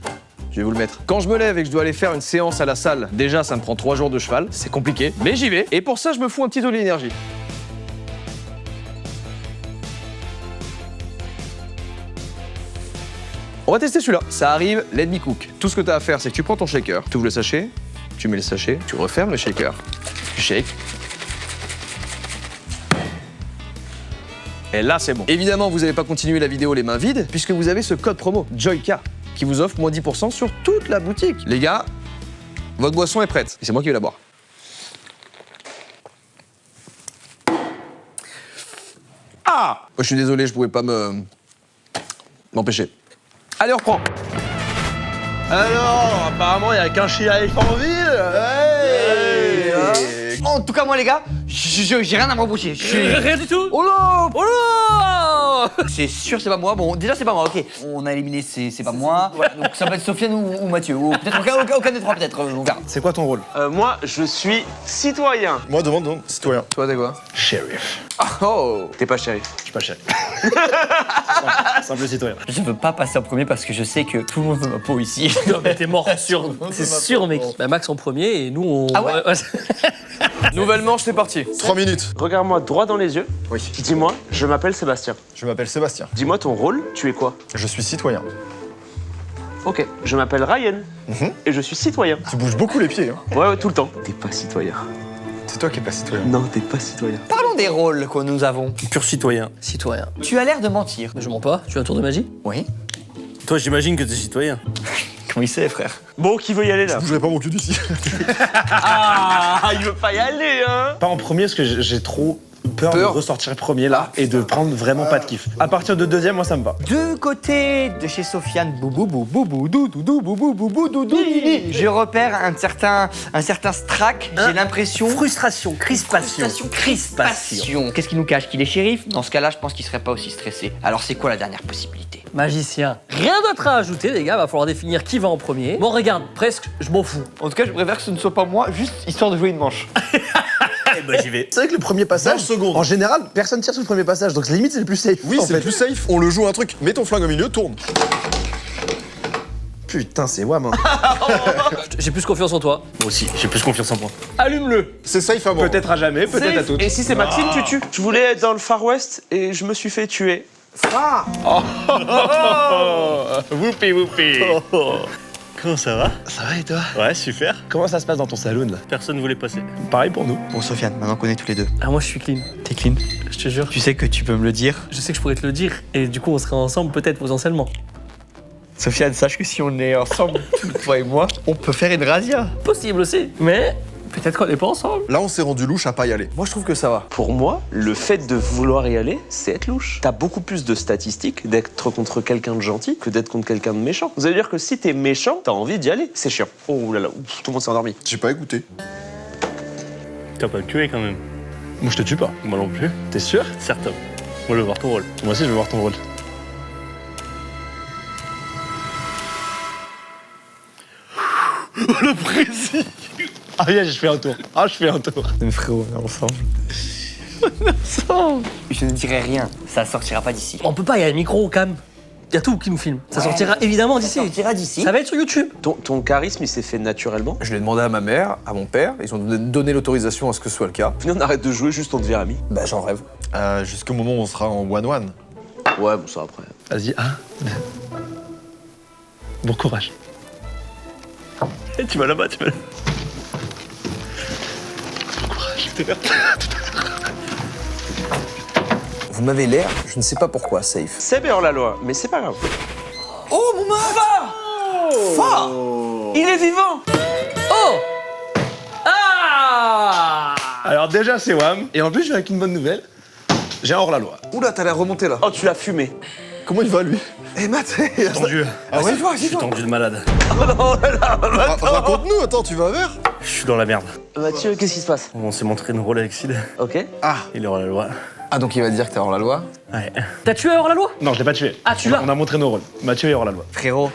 je vais vous le mettre. Quand je me lève et que je dois aller faire une séance à la salle, déjà ça me prend 3 jours de cheval, c'est compliqué, mais j'y vais. Et pour ça, je me fous un petit Oli Energy. On va tester celui-là. Ça arrive, let me cook. Tout ce que tu as à faire, c'est que tu prends ton shaker, tu ouvres le sachet, tu mets le sachet, tu refermes le shaker, tu shakes. Et là, c'est bon. Évidemment, vous n'allez pas continuer la vidéo les mains vides, puisque vous avez ce code promo, JOYKA, qui vous offre moins 10% sur toute la boutique. Les gars, votre boisson est prête. Et c'est moi qui vais la boire. Ah! Moi, je suis désolé, je pouvais pas m'empêcher. Allez, on reprend. Alors, apparemment, il y a qu'un shérif en ville. En tout cas, moi, les gars, j'ai rien à me reprocher. Rien du tout. Oh là! Oh là! C'est sûr, c'est pas moi. Bon, déjà, c'est pas moi, ok. On a éliminé, c'est pas moi. Voilà, donc ça peut être Sofiane ou Mathieu. Ou peut-être aucun des trois, peut-être. On verra. C'est quoi ton rôle? Moi, je suis citoyen. Moi, demande, citoyen. Toi, t'es quoi? Shérif. Oh! T'es pas shérif. Je suis pas shérif. Simple citoyen. Je veux pas passer en premier parce que je sais que tout le monde veut ma peau ici. Non, mais t'es mort, sûr. C'est sûr, mec. Bah, Max en premier et nous, on. Ah ouais? Nouvelle manche, c'est parti. 3 minutes. Regarde-moi droit dans les yeux. Oui. Dis-moi, je m'appelle Sébastien. Je m'appelle Sébastien. Dis-moi ton rôle, tu es quoi? Je suis citoyen. Ok. Je m'appelle Ryan. Et je suis citoyen. Tu bouges beaucoup les pieds, hein. Ouais, tout le temps. T'es pas citoyen. C'est toi qui es pas citoyen. Non, t'es pas citoyen. Parlons des rôles que nous avons. Pur citoyen. Citoyen. Tu as l'air de mentir. Mais je mens pas, tu as un tour de magie? Oui. Toi, j'imagine que t'es citoyen. Comment il sait, frère? Bon, qui veut y aller là? Je bougerai pas mon cul d'ici. Ah, il veut pas y aller, hein? Pas en premier parce que j'ai trop peur de ressortir premier là et de prendre vraiment pas de kiff. À partir de deuxième, moi ça me va. De côté de chez Sofiane, boubou boubou boudou doudou boubou boubou doudou didi, je repère un certain strack. J'ai l'impression. Frustration, crispation. Crispation. Qu'est-ce qu'il nous cache? Qu'il est shérif? Dans ce cas-là, je pense qu'il serait pas aussi stressé. Alors c'est quoi la dernière possibilité? Magicien. Rien d'autre à ajouter, les gars, va falloir définir qui va en premier. Bon, regarde, presque, je m'en fous. En tout cas, je préfère que ce ne soit pas moi, juste histoire de jouer une manche. Eh ben, j'y vais. C'est vrai que le premier passage, 20 secondes. en général, personne tire sur le premier passage, donc limite c'est le plus safe. Oui, en c'est fait. plus safe. On le joue un truc. Mets ton flingue au milieu, tourne. Putain, c'est WAM. Hein. J'ai plus confiance en toi. Moi aussi, j'ai plus confiance en moi. Allume-le. C'est safe à mort. Peut-être à jamais, peut-être à toutes. Et si c'est Maxime, tu tues. Je voulais être dans le Far West et je me suis fait tuer. Whoopi, whoopi. Comment ça va? Ça va et toi? Ouais, super. Comment ça se passe dans ton saloon là? Personne voulait passer. Pareil pour nous. Bon, Sofiane, maintenant qu'on est tous les deux. Ah, moi, je suis clean. T'es clean? Je te jure. Tu sais que tu peux me le dire. Je sais que je pourrais te le dire et du coup, on serait ensemble peut-être potentiellement. Sofiane, sache que si on est ensemble, toi et moi, on peut faire une razzia. Possible aussi, mais peut-être qu'on n'est pas ensemble. Là, on s'est rendu louche à pas y aller. Moi, je trouve que ça va. Pour moi, le fait de vouloir y aller, c'est être louche. T'as beaucoup plus de statistiques d'être contre quelqu'un de gentil que d'être contre quelqu'un de méchant. Vous allez dire que si t'es méchant, t'as envie d'y aller. C'est chiant. Oh là là, ouf, tout le monde s'est endormi. J'ai pas écouté. T'as pas me tuer quand même. Moi je te tue pas. Moi non plus. T'es sûr? Certain. Moi, je veux voir ton rôle. Moi aussi je veux voir ton rôle. Le précis. Ah yeah, je fais un tour. Ah, je fais un tour. Mais frérot, on est ensemble. Je ne dirai rien, ça sortira pas d'ici. On peut pas, il y a le micro, calme. Il y a tout qui nous filme. Ça sortira évidemment d'ici. Ça sortira d'ici. Ça va être sur YouTube. Ton charisme, il s'est fait naturellement. Je l'ai demandé à ma mère, à mon père, ils ont donné l'autorisation à ce que ce soit le cas. Venez, on arrête de jouer, juste on devient amis. Bah, j'en rêve. Jusqu'au moment où on sera en 1-1. Ouais, bon, ça après. Vas-y, bon courage. Eh, tu vas là-bas, tu vas là. Vous m'avez l'air, je ne sais pas pourquoi, safe. Seb est hors la loi, mais c'est pas grave. Oh mon meuf! Fa! Il est vivant! Oh! Ah! Alors déjà c'est WAM, et en plus je viens avec une bonne nouvelle. J'ai un hors-la-loi. Oula, t'as l'air remonté là. Oh, tu l'as fumé. Comment il va, lui? Eh, Matt, Tendu. Ah ouais? Je suis tendu de malade. Raconte-nous, attends, tu vas à verre? Je suis dans la merde. Mathieu, qu'est-ce qui se passe? On s'est montré une rôle avec Sid. Ok. Il est hors la loi. Ah, donc il va dire que t'es hors la loi? Ouais. T'as tué hors la loi? Non, je l'ai pas tué. Ah, tu l'as? On a montré nos rôles. Mathieu est hors-la-loi. Frérot,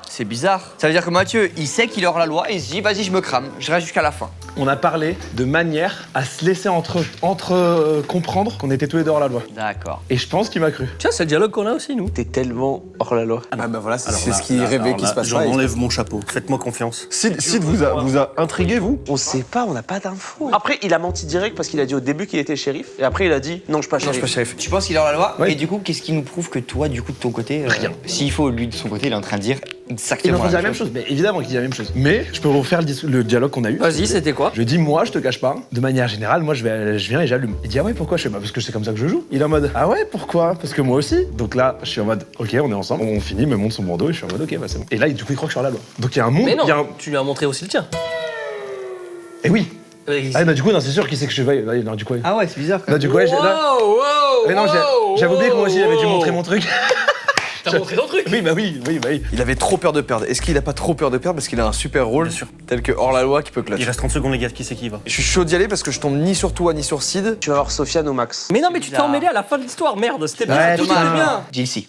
c'est bizarre. Ça veut dire que Mathieu, il sait qu'il est hors la loi et il se dit, vas-y, je me crame, je reste jusqu'à la fin. On a parlé de manière à se laisser comprendre qu'on était tous les deux hors la loi. D'accord. Et je pense qu'il m'a cru. Tiens, c'est le dialogue qu'on a aussi, nous. T'es tellement hors la loi. Ah, bah voilà, c'est Alors là, ce qu'il rêvait qu'il se passe J'en pas. enlève mon chapeau. Faites-moi confiance. Sid vous a intrigué, vous? On sait pas, on n'a pas d'infos. Après, il a menti direct parce qu'il a dit au début qu'il était shérif. Et après, il a dit non, je suis pas Non, je shérif. suis pas shérif. Tu penses qu'il est hors la loi? Oui. Et du coup, qu'est-ce qui nous prouve que toi, du coup, de ton côté, Rien. S'il faut, lui, de son côté, il est en train de dire, Il exactement entend dire la même chose, mais évidemment qu'il dit la même chose. Mais je peux refaire le dialogue qu'on a eu. Vas-y, c'était quoi? Je lui dis, moi, je te cache pas, de manière générale, moi, je viens et j'allume. Il dit, ah ouais, pourquoi? Je sais pas, parce que c'est comme ça que je joue. Il est en mode, ah ouais, pourquoi? Parce que moi aussi. Donc là, je suis en mode, ok, on est ensemble, on finit, il me montre son bandeau et je suis en mode, ok, bah c'est bon. Et là, du coup, il croit que je suis hors la loi. Donc il y a un monde. Mais non, il y a un... tu lui as montré aussi le tien. Et oui. Oui. Ah non, du coup, non, c'est sûr qu'il sait que je vais. Non, du coup, Ah ouais, c'est bizarre. non, du coup, ouais, mais non, j'avais oublié que moi aussi, j'avais dû montrer mon truc. T'as montré ton truc. Oui, bah oui. Il avait trop peur de perdre. Est-ce qu'il a pas trop peur de perdre parce qu'il a un super rôle Bien sûr. tel que hors-la-loi qui peut clutch? Il reste 30 secondes, les gars. Qui c'est qui y va? Je suis chaud d'y aller parce que je tombe ni sur toi ni sur Sid. Tu vas voir Sofiane au max. Mais non, mais tu t'es emmêlé à la fin de l'histoire, merde, c'était bien, Ouais, tout dommage. allait bien. JC,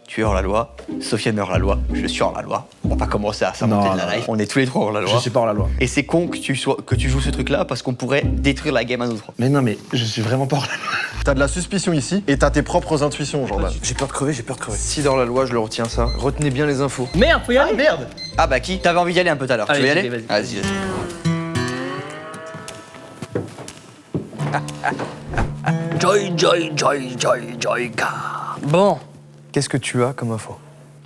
tu es hors la loi, Sofiane est hors la loi, je suis hors la loi. On va pas commencer à s'inventer Non, de la non. life. On est tous les trois hors la Je loi. suis pas hors la loi. Et c'est con que tu joues ce truc-là parce qu'on pourrait détruire la game à nous trois. Mais non, mais je suis vraiment pas hors la loi. T'as de la suspicion ici et t'as tes propres intuitions, Jordan. J'ai peur de crever, j'ai peur de crever. Sid hors la loi, je le retiens ça. Retenez bien les infos. Merde, faut y aller. Merde. Ah bah qui? T'avais envie d'y aller un peu tout à l'heure. Tu Allez, veux y j'y aller? vais, Vas-y. Joy, car. Bon, Qu'est-ce que tu as comme info?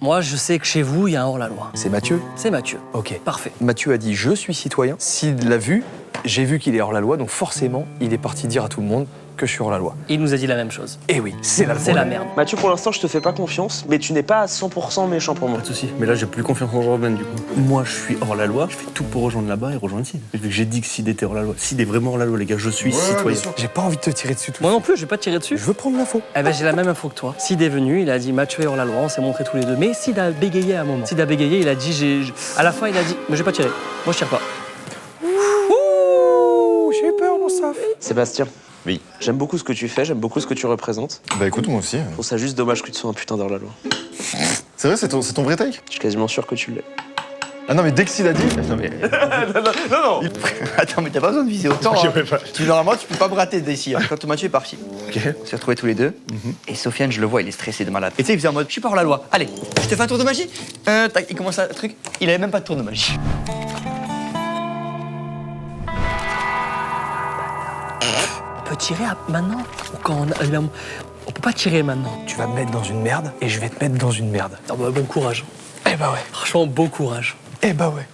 moi je sais que chez vous, il y a un hors-la-loi. C'est Mathieu. C'est Mathieu. Ok. Parfait. Mathieu a dit je suis citoyen. Sid l'a vu. J'ai vu qu'il est hors la loi, donc forcément, il est parti dire à tout le monde que je suis hors la loi. Il nous a dit la même chose. Et oui, c'est la loi. C'est la merde. Mathieu, pour l'instant, je te fais pas confiance, mais tu n'es pas à 100% méchant pour moi. Pas de soucis. Mais là, j'ai plus confiance en Jordan, du coup. Moi, je suis hors la loi. Je fais tout pour rejoindre là-bas et rejoindre Sid. Vu que j'ai dit que Sid était hors la loi. Sid est vraiment hors la loi, les gars. Je suis citoyen. J'ai pas envie de te tirer dessus tout Moi de non plus, je vais pas te tirer dessus. Je veux prendre l'info. Eh ben j'ai la même info que toi. Sid est venu, il a dit Mathieu est hors la loi, on s'est montrés tous les deux. Mais Sid a bégayé à un moment. Sid a bégayé, il a dit à la fin il a dit mais j'ai pas tiré. Moi je tire pas. J'ai peur, mon Saf. Sébastien. Oui. J'aime beaucoup ce que tu fais, j'aime beaucoup ce que tu représentes. Bah écoute, moi aussi. Je trouve ça juste dommage que tu sois un putain d'hors-la-loi. C'est vrai, c'est ton vrai take? Je suis quasiment sûr que tu l'es. Ah non, mais dès que Sid a dit. Non, mais. Non. Attends, mais t'as pas besoin de viser autant. Je hein. vais pas. Normalement, tu peux pas me rater d'ici. Quand Mathieu est parti, Ok. on s'est retrouvés tous les deux. Et Sofiane, je le vois, il est stressé de malade. Et tu sais, il faisait en mode, je suis pas hors la loi. Allez, je te fais un tour de magie. Tac, il commence à truc. Il avait même pas de tour de magie. On peut tirer maintenant ou quand on peut pas tirer maintenant. Tu vas me mettre dans une merde et je vais te mettre dans une merde. Ah bah, bon courage. Eh bah ouais. Franchement bon courage. Eh bah ouais.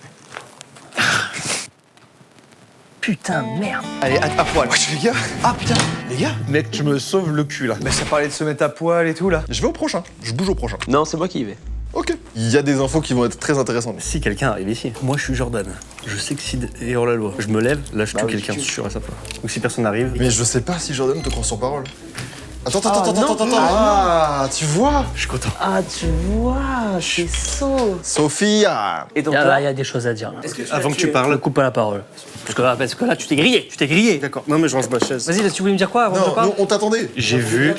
Putain merde. Allez, à poil. Les gars. Ah putain, Les gars. Mec, tu me sauves le cul là. Mais ça parlait de se mettre à poil et tout là. Je vais au prochain. Je bouge au prochain. Non, c'est moi qui y vais. Ok. Il y a des infos qui vont être très intéressantes. Si quelqu'un arrive ici, moi je suis Jordan. Je sais que Sid est hors la loi. Je me lève, là je tue quelqu'un, sûr à sa fois. Donc si personne n'arrive, Mais je sais pas si Jordan te croit sur parole. Attends. Ah, tu vois? je suis content. Ah, tu vois, c'est saut. Sophia. Et donc Là, il y a des choses à dire. Là. Avant que tu Je parles. coupe pas la parole. Parce que là, tu t'es grillé. Tu t'es grillé. D'accord, non mais je range ma chaise. Vas-y, là, tu voulais me dire quoi avant que je Non, parle non, on t'attendait. J'ai vu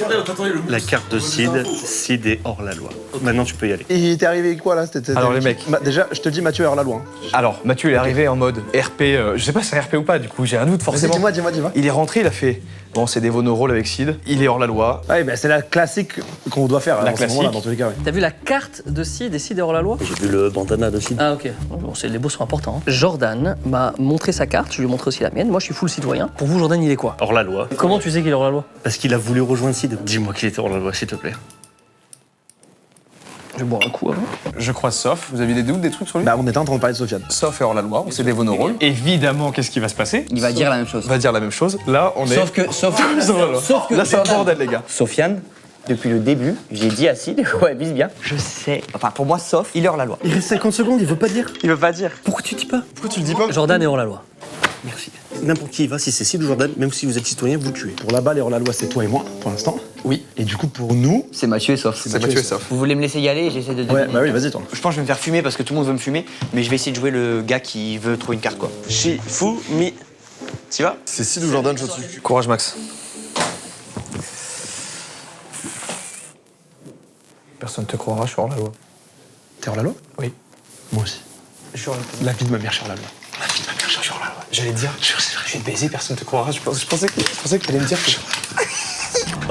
la carte de Sid. Sid est hors la loi. Maintenant tu peux y aller. Et il t'est arrivé quoi là? Alors, les mecs. Déjà, je te dis, Mathieu est hors la loi. hein. Alors, Mathieu il est arrivé en mode RP. Je sais pas si c'est RP ou pas, du coup, j'ai un doute Vas-y, forcément. dis-moi. Il est rentré, il a fait. Bon, c'est des rôles avec Sid. Il est hors la loi. Ouais, bah c'est la classique qu'on doit faire La dans ce moment-là, classique. dans tous les cas. Ouais. T'as vu la carte de Sid et Sid est hors la loi? J'ai vu le bandana de Sid. Ah ok, bon, les beaux sont importants. hein. Jordan m'a montré sa carte, je lui ai montré aussi la mienne. Moi je suis full citoyen. Pour vous, Jordan, il est quoi? Hors la loi. Comment tu sais qu'il est hors la loi? Parce qu'il a voulu rejoindre Sid. Dis-moi qu'il était hors la loi, s'il te plaît. Je vais boire un coup avant. Je croise Soph. Vous aviez des doutes, des trucs sur lui? Bah, on était en train de parler de Sofiane. Soph est hors la loi, on s'est des rôles. Évidemment, qu'est-ce qui va se passer? Il va dire la même chose. On va dire la même chose. Là, on est. Sauf que Tous hors la loi. Là, c'est un bordel, les gars. Sofiane, depuis le début, j'ai dit à Sid, ouais, vise bien. Je sais. Enfin, pour moi, sauf, il est hors la loi. Il reste 50 secondes, il veut pas dire. Il veut pas dire. Pourquoi tu dis pas? Pourquoi tu le dis pas? Jordan est hors la loi. Merci. N'importe qui y va, si c'est Sid ou Jordan, même si vous êtes citoyen, vous le tuez. Pour la balle et hors la loi, c'est toi et moi, pour l'instant. Oui. Et du coup, pour nous. C'est Mathieu et Sauf. C'est Mathieu et Soph. Vous voulez me laisser y aller et j'essaie de Ouais, deviner. bah oui, vas-y, toi. Je pense que je vais me faire fumer parce que tout le monde veut me fumer, mais je vais essayer de jouer le gars qui veut trouver une carte, quoi. Shifumi. Tu vas? C'est Sid ou Jordan, je suis. Courage, Max. Personne te croira, je suis hors la loi. T'es hors la loi? Oui. Moi aussi. La vie de ma mère, je suis hors la loi. J'allais te dire, je vais te baiser, personne te croira. Je pensais que t'allais me dire que.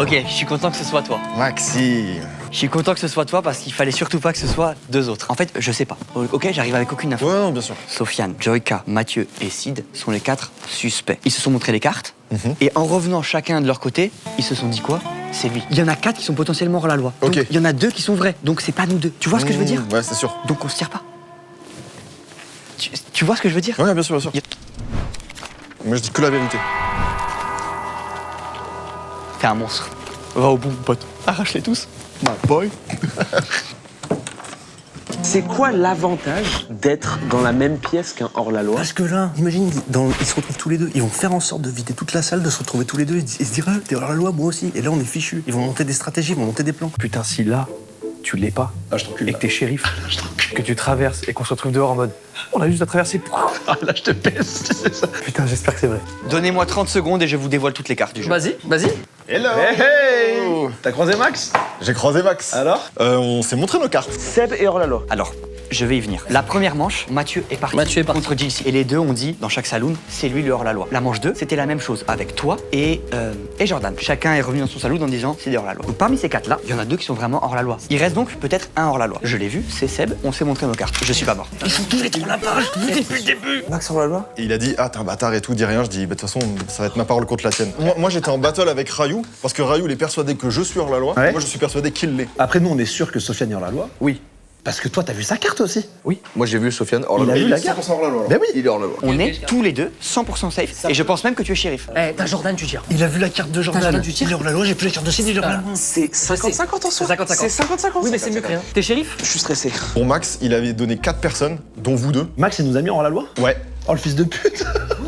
Ok, je suis content que ce soit toi. Maxime. Je suis content que ce soit toi parce qu'il fallait surtout pas que ce soit deux autres. En fait, je sais pas. Ok, j'arrive avec aucune info. Ouais, non, bien sûr. Sofiane, Joyka, Mathieu et Sid sont les 4 suspects. Ils se sont montrés les cartes et en revenant chacun de leur côté, ils se sont dit quoi? c'est lui. Il y en a 4 qui sont potentiellement hors la loi. Donc, Ok. il y en a 2 qui sont vrais. Donc c'est pas nous 2. Tu vois ce que je veux dire? Ouais, c'est sûr. Donc on se tire pas. Tu vois ce que je veux dire? Ouais, bien sûr, bien sûr. Moi, je dis que la vérité. T'es un monstre. Va au bout, pote. Arrache-les tous. My boy. C'est quoi l'avantage d'être dans la même pièce qu'un hors-la-loi? Parce que là, imagine, ils se retrouvent tous les deux. Ils vont faire en sorte de vider toute la salle, de se retrouver tous les deux et se dire, ah, t'es hors la loi, moi aussi. Et là, on est fichus. Ils vont monter des stratégies, ils vont monter des plans. Putain, si là, tu l'es pas, Ah, je t'encule. et que t'es shérif, que tu traverses et qu'on se retrouve dehors en mode on a juste à traverser. Ah, là, je te pèse, c'est ça. Putain, j'espère que c'est vrai. Donnez-moi 30 secondes et je vous dévoile toutes les cartes du jeu. Vas-y, vas-y. Hello. Hey! T'as croisé Max? J'ai croisé Max. Alors? On s'est montré nos cartes. Seb est hors-la-loi. Alors, je vais y venir. La première manche, Mathieu est parti. Mathieu est parti. Contre Jinx. Et les deux ont dit, dans chaque saloon, c'est lui le hors-la-loi. La manche 2, c'était la même chose avec toi et Jordan. Chacun est revenu dans son saloon en disant, c'est des hors-la-loi. Donc parmi ces 4-là, il y en a 2 qui sont vraiment hors-la-loi. Il reste donc peut-être un hors-la-loi. Je l'ai vu, c'est Seb, on s'est montré nos cartes. Je suis pas mort. Ils sont tous les trois là-bas, je te dis depuis le début. Max hors-la-loi? Et il a dit, ah, t'es un bâtard et tout, dis rien. Je dis, bah, de toute façon, ça va être ma parole contre la tienne. Moi j'étais en battle avec Rayou, parce que Rayou, il est persuadé que je suis hors la loi. Ouais. Moi, je suis persuadé qu'il l'est. Après, nous, on est sûr que Sofiane est hors-la-loi. Oui. Parce que toi, t'as vu sa carte aussi. Oui. Moi j'ai vu Sofiane hors Il a la vu loi. la carte. hors la loi. Ben oui. Il est hors la loi. On est tous les deux 100% safe. Et je pense même que tu es shérif. Eh, t'as Jordan, tu tires. Il a vu la carte de Jordan. Jordan, tu tires. Il est hors la loi, j'ai plus la carte de Sid, il est hors la loi. C'est 50-50 en soi. C'est 50-50. C'est 50-50. Oui, mais c'est mieux que rien. T'es shérif? Je suis stressé. Pour Max, il avait donné 4 personnes, dont vous deux. Max, il nous a mis hors-la-loi? Ouais. Oh, le fils de pute.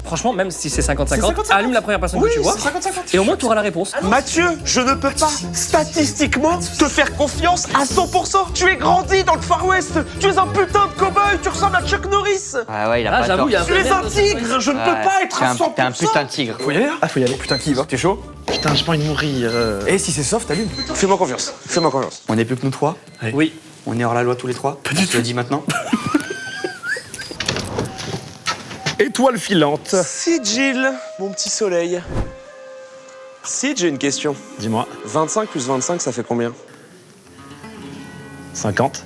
Franchement, même si c'est 50-50, allume la première personne que tu vois. Et au moins, tu auras la réponse. Mathieu, je ne peux pas statistiquement te faire confiance à 100%. Tu es grandi dans le Far West. Tu es un putain de cow-boy. Tu ressembles à Chuck Norris. Ah ouais, il a Ah, pas j'avoue, tort. il y a Tu es un tigre. Je ne peux pas être à 100%. T'es un putain de tigre. Faut y aller là? Ah, faut y aller. Putain, qui y va? T'es chaud? Putain, j'ai pas envie de mourir. Et si c'est soft, allume. Fais-moi confiance. Fais-moi confiance. On est plus que nous 3. Oui. On est hors la loi tous les 3. On se le dit maintenant. Étoile filante. Sid Gilles, mon petit soleil. Sid, j'ai une question. Dis-moi. 25 plus 25, ça fait combien? 50.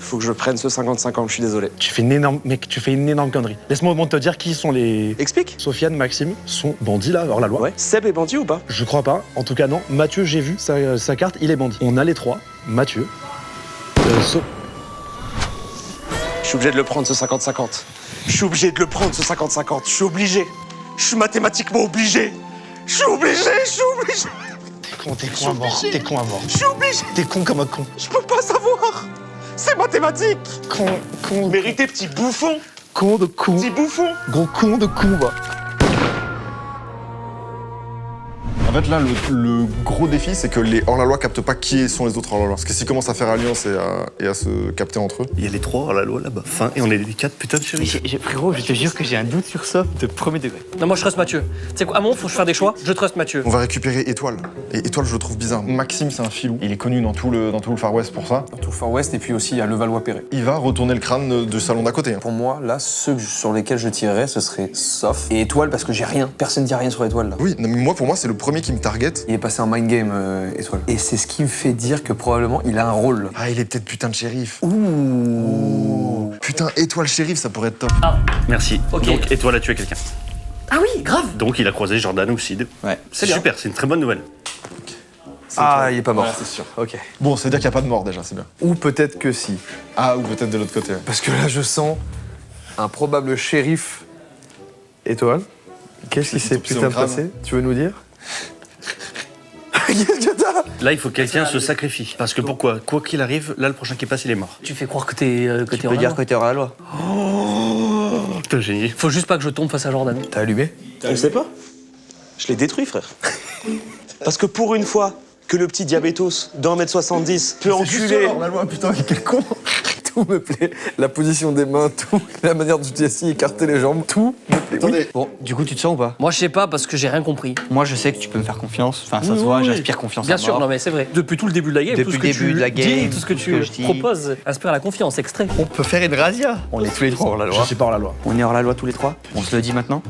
Faut que je prenne ce 50-50, je suis désolé. Tu fais une énorme... Mec, tu fais une énorme connerie. Laisse-moi au moins te dire qui sont les... Explique. Sofiane, Maxime sont bandits là, hors la loi. Ouais. Seb est bandit ou pas? Je crois pas. En tout cas, non. Mathieu, j'ai vu sa carte, il est bandit. On a les 3. Mathieu. Je suis obligé de le prendre ce 50-50. Je suis obligé de le prendre ce 50-50. Je suis obligé. Je suis mathématiquement obligé. Je suis obligé. T'es con à mort. T'es con à mort. Je suis obligé. T'es con comme un con. Je peux pas savoir. C'est mathématique. Con. Mérité, petit bouffon. Con de con. Petit bouffon. Gros con de con, va. En fait, là, le gros défi, c'est que les hors-la-loi captent pas qui sont les autres hors-la-loi. Parce que s'ils commencent à faire alliance et à se capter entre eux. Il y a les 3 hors la loi là-bas. Fin, et on est les 4 putains de shérifs. Frérot, je te jure que j'ai un doute sur ça de premier degré. Non, moi, je trust Mathieu. Tu sais quoi, à mon, faut que je fasse des choix. Je trust Mathieu. On va récupérer Étoile. Et Étoile, je le trouve bizarre. Maxime, c'est un filou. Il est connu dans tout le Far West pour ça. Dans tout le Far West, et puis aussi à Levallois-Perret. Il va retourner le crâne du salon d'à côté. Pour moi, là, ceux sur lesquels je tirerais, ce serait Sof et Étoile, parce que j'ai rien. Personne ne dit rien sur Étoile, là. Oui, non, mais moi, pour moi, c'est le premier qui me target. Il est passé en mind game, Étoile. Et c'est ce qui me fait dire que probablement, il a un rôle. Ah, il est peut-être putain de shérif. Ouh. Putain, Étoile shérif, ça pourrait être top. Merci. Ok. Donc, et toi, là, tu es quelqu'un. Ah oui, grave. Donc, il a croisé Jordan ou Sid. Ouais. C'est super, c'est une très bonne nouvelle. Ah, il est pas mort. c'est sûr. Ok. Bon, c'est-à-dire qu'il n'y a pas de mort déjà, c'est bien. Ou peut-être que si. Ah, ou peut-être de l'autre côté. Ouais. Parce que là, je sens un probable shérif Étoile. Qu'est-ce qui s'est C'est putain au crâne. passé? Tu veux nous dire? Qu'est-ce que t'as? Là, il faut que quelqu'un se sacrifie. Parce que pourquoi? Quoi qu'il arrive, là, le prochain qui passe, il est mort. Tu fais croire que t'es Tu peux dire que t'es hors la loi. Putain, génie. Faut juste pas que je tombe face à Jordan. T'as allumé? Je sais pas. Je l'ai détruit, frère. Parce que pour une fois que le petit diabétos d'1m70 peut enculer. la loi, putain, quel con. Tout me plaît. La position des mains, tout. La manière dont tu assis, écarter les jambes, tout me plaît. Attendez. Bon, du coup, tu te sens ou pas? Moi, je sais pas parce que j'ai rien compris. Moi, je sais que tu peux me faire confiance. Enfin, ça se voit, j'inspire confiance Bien à sûr, mort. non mais c'est vrai. Depuis tout le début de la game, Depuis tout ce le que début tu de la game, dis, tout ce que tout ce tu que je dis. proposes, inspire la confiance, extrait. On peut faire une razzia. On est tous les 3 hors la Je loi. suis pas hors la loi. On est hors la loi tous les 3. On se le dit maintenant.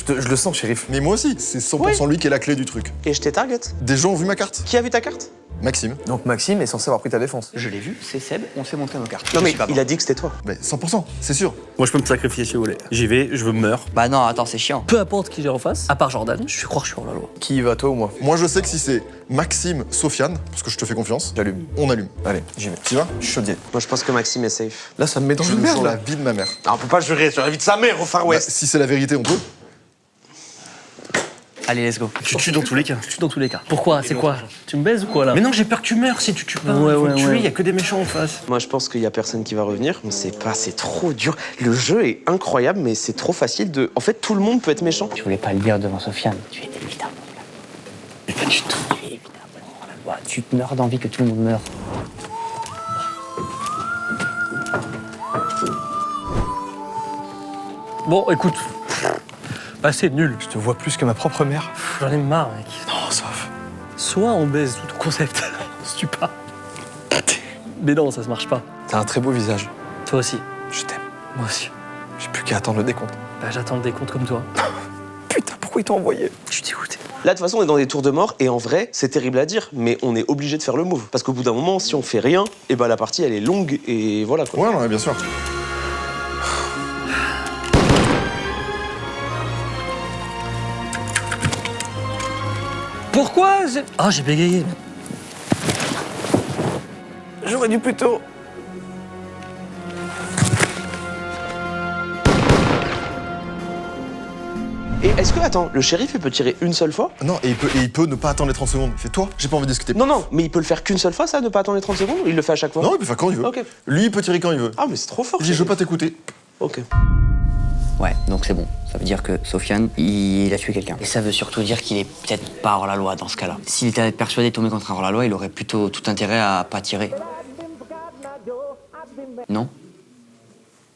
Je le sens, shérif. Mais moi aussi, c'est 100% lui qui est la clé du truc. Et je t'ai target. Des gens ont vu ma carte. Qui a vu ta carte? Maxime. Donc Maxime est censé avoir pris ta défense. Je l'ai vu, c'est Seb, on s'est montré nos cartes. Non, Je mais suis pas il a dit que c'était toi. Mais 100%, c'est sûr. Moi, je peux me sacrifier si vous voulez. J'y vais, je meurs. Bah non, attends, c'est chiant. Peu importe qui j'ai en face, à part Jordan, je crois que je suis hors la loi. Qui y va, toi ou moi? Moi, je sais que si c'est Maxime, Sofiane, parce que je te fais confiance, J'allume. on allume. Allez, j'y vais. Tu vas? Je suis chaudier. Moi, je pense que Maxime est safe. Là, ça me met dans Je une joue merde, sur là. la vie de ma mère. Ah, on peut pas jurer sur la vie de sa mère au Far Bah, West. si c'est la vérité, on peut. Allez, let's go. Tu tues dans tous les cas. Je suis dans tous les cas. Pourquoi? C'est quoi? Tu me baises ou quoi là? Mais non, j'ai peur que tu meurs si tu tues pas. Ouais, Il faut ouais, me tuer, ouais. il y a que des méchants en face. Moi, je pense qu'il y a personne qui va revenir. On sait pas, c'est trop dur. Le jeu est incroyable, mais c'est trop facile de. En fait, tout le monde peut être méchant. Tu voulais pas le dire devant Sofiane, tu es évidemment là. Mais pas du tout. Tu es évidemment hors la loi. Tu meurs d'envie que tout le monde meure. Bon, écoute. Bah, c'est nul. Je te vois plus que ma propre mère. J'en ai marre, mec. Non, sauf. Soit on baise tout ton concept, on se tue pas. Mais non, ça se marche pas. T'as un très beau visage. Toi aussi. Je t'aime. Moi aussi. J'ai plus qu'à attendre le décompte. Bah, j'attends le décompte comme toi. Putain, pourquoi ils t'ont envoyé? Je suis dégoûté. Là, de toute façon, on est dans des tours de mort, et en vrai, c'est terrible à dire, mais on est obligé de faire le move. Parce qu'au bout d'un moment, si on fait rien, et ben la partie, elle est longue, et voilà quoi. Ouais, non, bien sûr. Pourquoi Ah, j'ai bégayé. J'aurais dû plus tôt. Et est-ce que, attends, le shérif, il peut tirer une seule fois? Non, et il peut ne pas attendre les 30 secondes. Il fait toi, j'ai pas envie de discuter. Non, non, mais il peut le faire qu'une seule fois, ça, ne pas attendre les 30 secondes, ou il le fait à chaque fois? Non, il peut faire quand il veut. Ok. Lui, il peut tirer quand il veut. Ah, mais c'est trop fort. Il dit, je veux pas t'écouter. Ok. Ouais, donc c'est bon. Ça veut dire que Sofiane, il a tué quelqu'un. Et ça veut surtout dire qu'il est peut-être pas hors la loi dans ce cas-là. S'il était persuadé de tomber contre un hors la loi, il aurait plutôt tout intérêt à pas tirer. Non?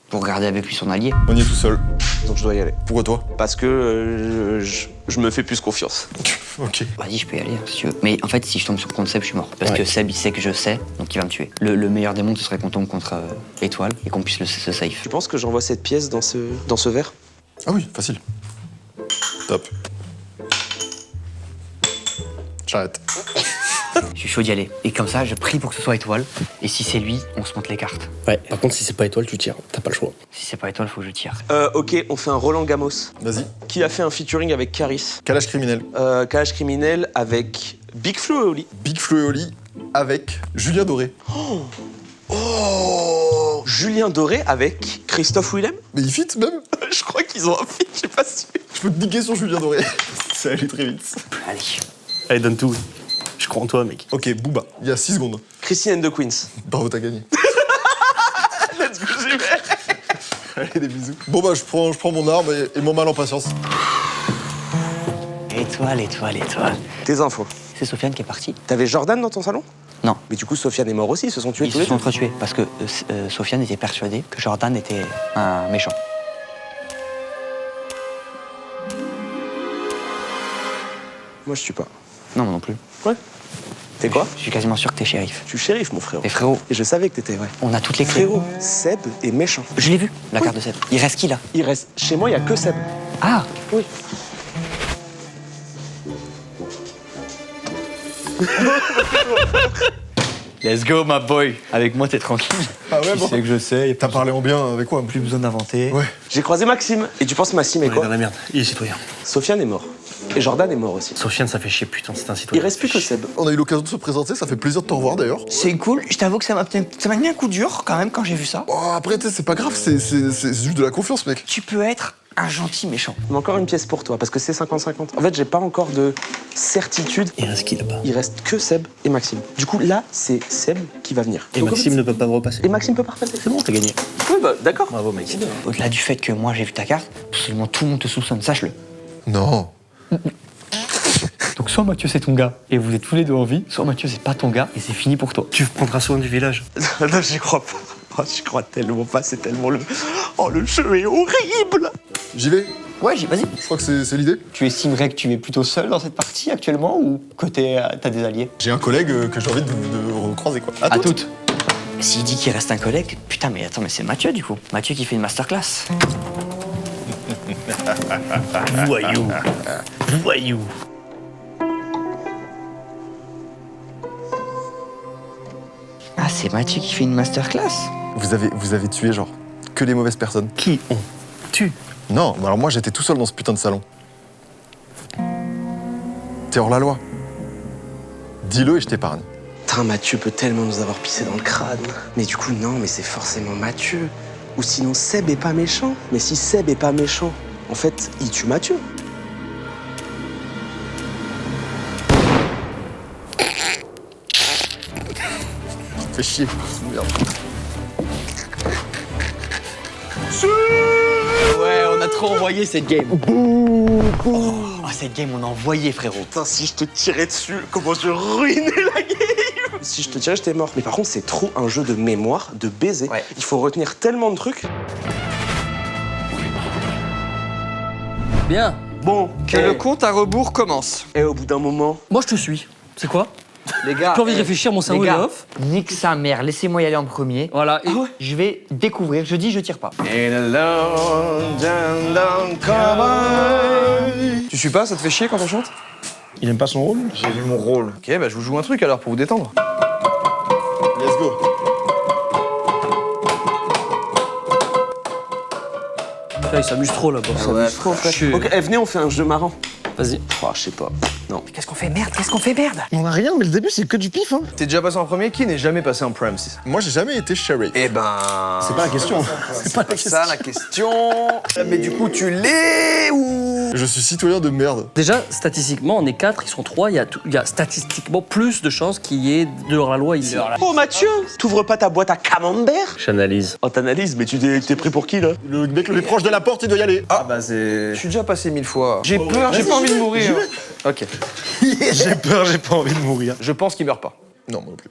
Pour garder avec lui son allié. On y est tout seul. Donc je dois y aller. Pourquoi toi? Parce que je me fais plus confiance. Ok. Vas-y, je peux y aller, si tu veux. Mais en fait, si je tombe sur contre Seb, je suis mort. Parce Ouais. que Seb, il sait que je sais, donc il va me tuer. Le meilleur des mondes, ce serait qu'on tombe contre Étoile et qu'on puisse se safe. Tu penses que j'envoie cette pièce dans ce verre? Ah oui, facile. Top. J'arrête. Je suis chaud d'y aller. Et comme ça, je prie pour que ce soit Étoile. Et si c'est lui, on se monte les cartes. Ouais, par contre, si c'est pas étoile, tu tires. T'as pas le choix. Si c'est pas Étoile, faut que je tire. Ok, on fait un Roland Gamos. Vas-y. Qui a fait un featuring avec Caris. Calage criminel. Calage criminel avec Big Flo et Oli. Big Flo et Oli avec Julien Doré. Oh Julien Doré avec Christophe Willem. Mais il fit même. Je crois qu'ils ont un feat, je sais pas si. Je peux te niquer sur Julien Doré. Ça allait très vite. Allez. Allez, donne tout. Je crois en toi, mec. Ok, Booba. Il y a 6 secondes. Christine and the Queens. Bravo, t'as gagné. Let's go, j'y vais. Allez, des bisous. Bon bah, je prends mon arme et mon mal en patience. Étoile, Étoile, Étoile. Tes infos. C'est Sofiane qui est parti. T'avais Jordan dans ton salon? Non. Mais du coup, Sofiane est mort aussi, ils se sont tués Ils tous se les sont deux. entretués parce que Sofiane était persuadé que Jordan était un méchant. Moi, je tue pas. Non, moi non plus. Ouais. T'es quoi? Je suis quasiment sûr que t'es shérif. Tu shérif, mon frérot. Et frérot, Et je savais que t'étais vrai. on a toutes les clés. Frérot, Seb est méchant. Je l'ai vu, la carte de Seb. Il reste qui là? Il reste. Chez moi, il y a que Seb. Ah, Oui. let's go, my boy. Avec moi, t'es tranquille. Ah ouais, Tu bon. sais que je sais, y a T'as parlé en bien avec quoi? plus besoin d'inventer. Ouais. J'ai croisé Maxime. Et tu penses Maxime est On est quoi? dans la merde. Il est citoyen. Sofiane est mort. Et Jordan est mort aussi. Sofiane, ça fait chier, putain, c'est un Il citoyen. reste plus que Seb. On a eu l'occasion de se présenter, ça fait plaisir de te revoir d'ailleurs. C'est cool, je t'avoue que ça m'a mis un coup dur quand même quand j'ai vu ça. Oh, après, tu sais, c'est pas grave, c'est juste de la confiance, mec. Tu peux être un gentil méchant. Mais encore une pièce pour toi, parce que c'est 50-50. En fait, j'ai pas encore de certitude. Il reste qui là-bas? Il reste que Seb et Maxime. Du coup, là, c'est Seb qui va venir. Et Donc, Maxime en ne peut pas me repasser. fait, Et Maxime peut pas repasser. C'est bon, t'as gagné. Oui, bah, d'accord. Bravo, mec. Au-delà du fait que moi j'ai vu ta carte, absolument tout le monde te soupçonne, sache-le. Non. Donc soit Mathieu c'est ton gars et vous êtes tous les deux en vie, soit Mathieu c'est pas ton gars et c'est fini pour toi. Tu prendras soin du village. Non, j'y crois pas. Oh, j'y crois tellement pas, c'est tellement le. Oh, le jeu est horrible! J'y vais. Ouais, vas-y. Je crois que c'est l'idée. Tu estimerais que tu es plutôt seul dans cette partie actuellement ou que t'as des alliés? J'ai un collègue que j'ai envie de recroiser, quoi. À toutes. S'il dit qu'il reste un collègue, putain mais attends mais c'est Mathieu du coup. Mathieu qui fait une masterclass. Voyou. Voyou. c'est Mathieu qui fait une masterclass. Vous avez tué genre que les mauvaises personnes. Qui on tue? Non, mais alors moi j'étais tout seul dans ce putain de salon. T'es hors la loi. Dis-le et je t'épargne. Putain, Mathieu peut tellement nous avoir pissé dans le crâne. Mais du coup, non, mais c'est forcément Mathieu. Ou sinon, Seb est pas méchant. Mais si Seb est pas méchant, en fait, il tue Mathieu. Fais chier. Merde. Ouais, on a trop envoyé cette game. Oh, cette game, on a envoyé, frérot. Putain, si je te tirais dessus, comment je ruinais la game. Si je te tirais, j'étais mort. Mais par contre, c'est trop un jeu de mémoire, de baiser. Ouais. Il faut retenir tellement de trucs. Bien. Bon, Que le compte à rebours commence. Et au bout d'un moment... Moi, je te suis. C'est quoi? Les gars, Plus envie de réfléchir, mon cerveau les est gars, off. nique sa mère, laissez-moi y aller en premier. Voilà. Et Je vais découvrir, je dis je tire pas. Tu suis pas, ça te fait chier quand on chante? Il aime pas son rôle? J'ai vu mon rôle. Ok, bah je vous joue un truc alors pour vous détendre. Let's go. là, il s'amuse trop là-bas. Ouais, ok, venez, on fait un jeu marrant. Vas-y. Oh, je sais pas. Non. Qu'est-ce qu'on fait, merde? Qu'est-ce qu'on fait, merde? On a rien, mais le début, c'est que du pif, hein. T'es déjà passé en premier? Qui n'est jamais passé en Prime 6? Moi j'ai jamais été sheriff. Eh ben... C'est pas la question. C'est pas ça la question. Mais du coup, tu l'es ou... Je suis citoyen de merde. Déjà, statistiquement, on est 4, ils sont 3, il y a statistiquement plus de chances qu'il y ait de hors-la-loi ici. Oh Mathieu, t'ouvres pas ta boîte à camembert? J'analyse. Oh, t'analyses, mais t'es pris pour qui là? Le mec le plus proche de la porte, il doit y aller. Ah Bah, c'est. Je suis déjà passé 1000 fois. J'ai peur, j'ai pas envie de mourir. Ok. J'ai peur, j'ai pas envie de mourir. Je pense qu'il meurt pas. non, moi non plus.